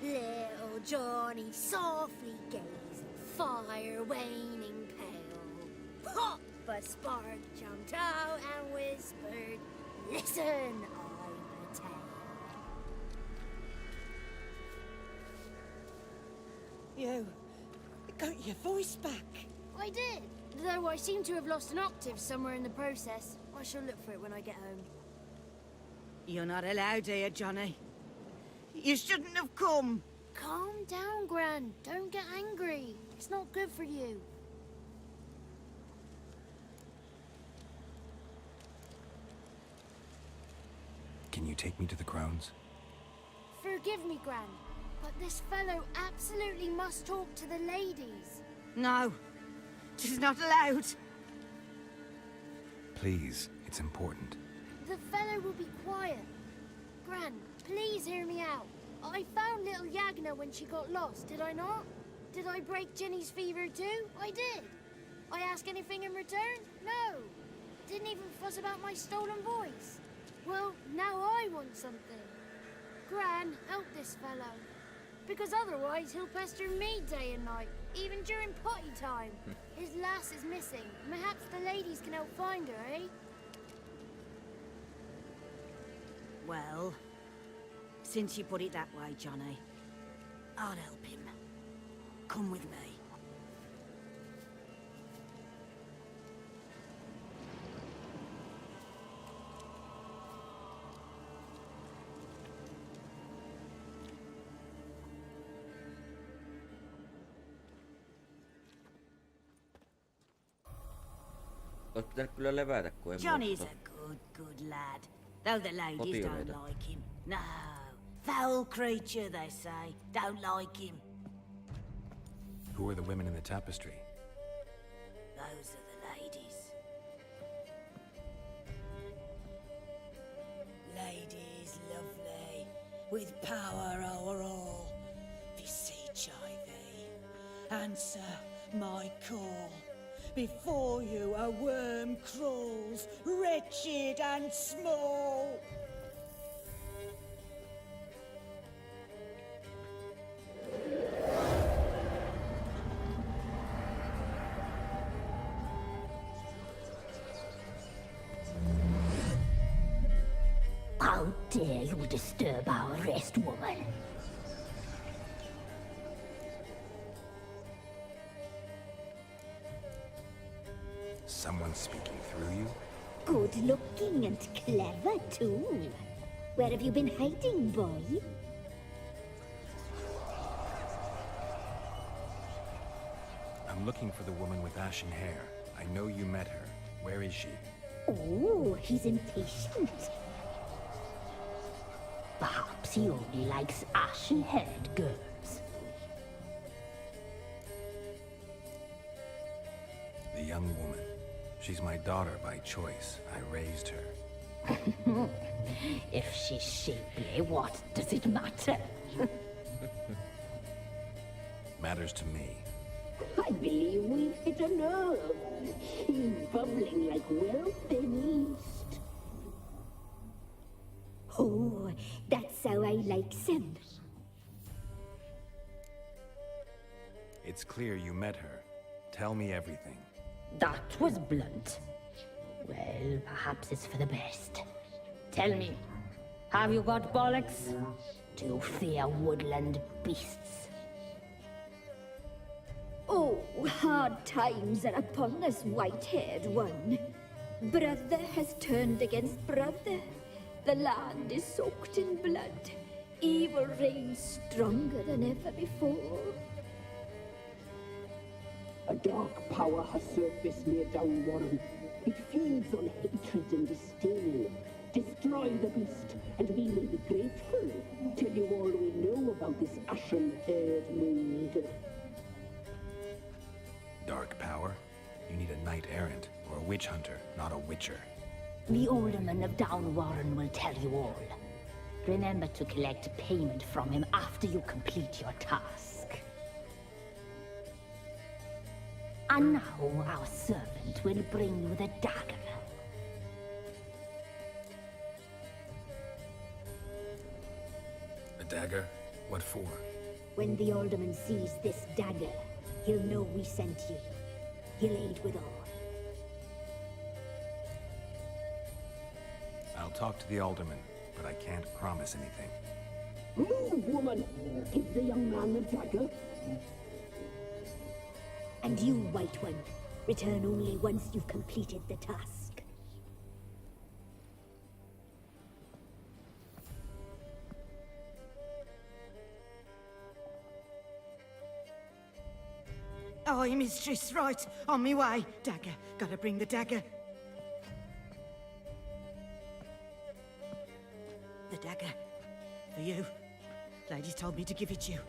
Little Johnny softly gazed fire waning pale. Pop! A spark jumped out and whispered, "Listen, I'm a tale." You got your voice back. I did, though I seem to have lost an octave somewhere in the process. I shall look for it when I get home. You're not allowed here, Johnny. You shouldn't have come. Calm down, Gran. Don't get angry. It's not good for you. Can you take me to the grounds? Forgive me, Gran, but this fellow absolutely must talk to the ladies. No, she's not allowed. Please, it's important. The fellow will be quiet. Gran, please hear me out. I found little Yagna when she got lost, did I not? Did I break Ginny's fever too? I did. I ask anything in return? No. Didn't even fuss about my stolen voice. Well, now I want something. Gran, help this fellow. Because otherwise he'll pester me day and night, even during potty time. His lass is missing. Perhaps the ladies can help find her, eh? Well, since you put it that way, Johnny, I'll help him. Come with me. Ois pitänyt kyllä levätä, kun ei Johnny's muista. a good lad. Though the ladies don't Potireita. like him. No. Foul creature, they say. Don't like him. Who are the women in the tapestry? Those are the ladies. Ladies lovely, with power over all. Beseech I thee, answer my call. Before you a worm crawls, wretched and small. How dare you disturb our rest, woman? Someone speaking through you? Good looking and clever, too. Where have you been hiding, boy? I'm looking for the woman with ashen hair. I know you met her. Where is she? Oh, he's impatient. Perhaps he only likes ashen-haired girls. The young woman. She's my daughter by choice. I raised her. If she's shapely, what does it matter? Matters to me. I believe we've hit a nerve. He's bubbling like well-fed yeast. Oh, that's how I like him. It's clear you met her. Tell me everything. That was blunt. Well, perhaps it's for the best. Tell me, have you got bollocks? Do you fear woodland beasts? Oh, hard times are upon us, white-haired one. Brother has turned against brother. The land is soaked in blood. Evil reigns stronger than ever before. A dark power has surfaced near Downwarren. It feeds on hatred and disdain. Destroy the beast, and we may be grateful. Tell you all we know about this ashen-haired maid. Dark power? You need a knight-errant or a witch hunter, not a witcher. The alderman of Downwarren will tell you all. Remember to collect payment from him after you complete your task. And now our servant will bring you the dagger. A dagger? What for? When the alderman sees this dagger, He'll know we sent you. He'll aid with all. I'll talk to the alderman, but I can't promise anything. Move, woman! Give the young man the dagger. And you, White One, return only once you've completed the task. Aye, mistress, right. On me way. Dagger. Gotta bring the dagger. The dagger. For you. Lady told me to give it you.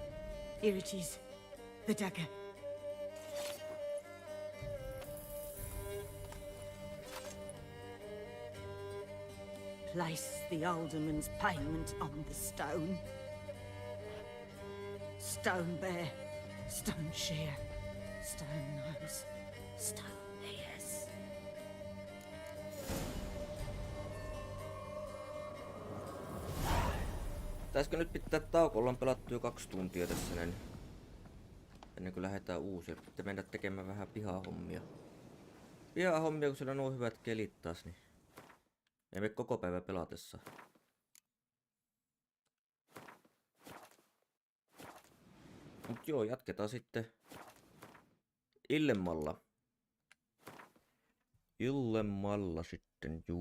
Here it is. The dagger. Place the alderman's payment on the stone. Stone bear. Stone shear. Stone nose. Stone ears. Pitäisikö nyt pitää tauko? Ollaan pelattu jo 2 tuntia tässä näin. Ennen kuin lähdetään uusia. Pitää mennä tekemään vähän pihahommia. Pihahommia, kun siellä on nuo hyvät kelit taas, niin ei me koko päivä pelatessa. Mut joo, jatketaan sitten illemmalla. Illemmalla sitten, juu.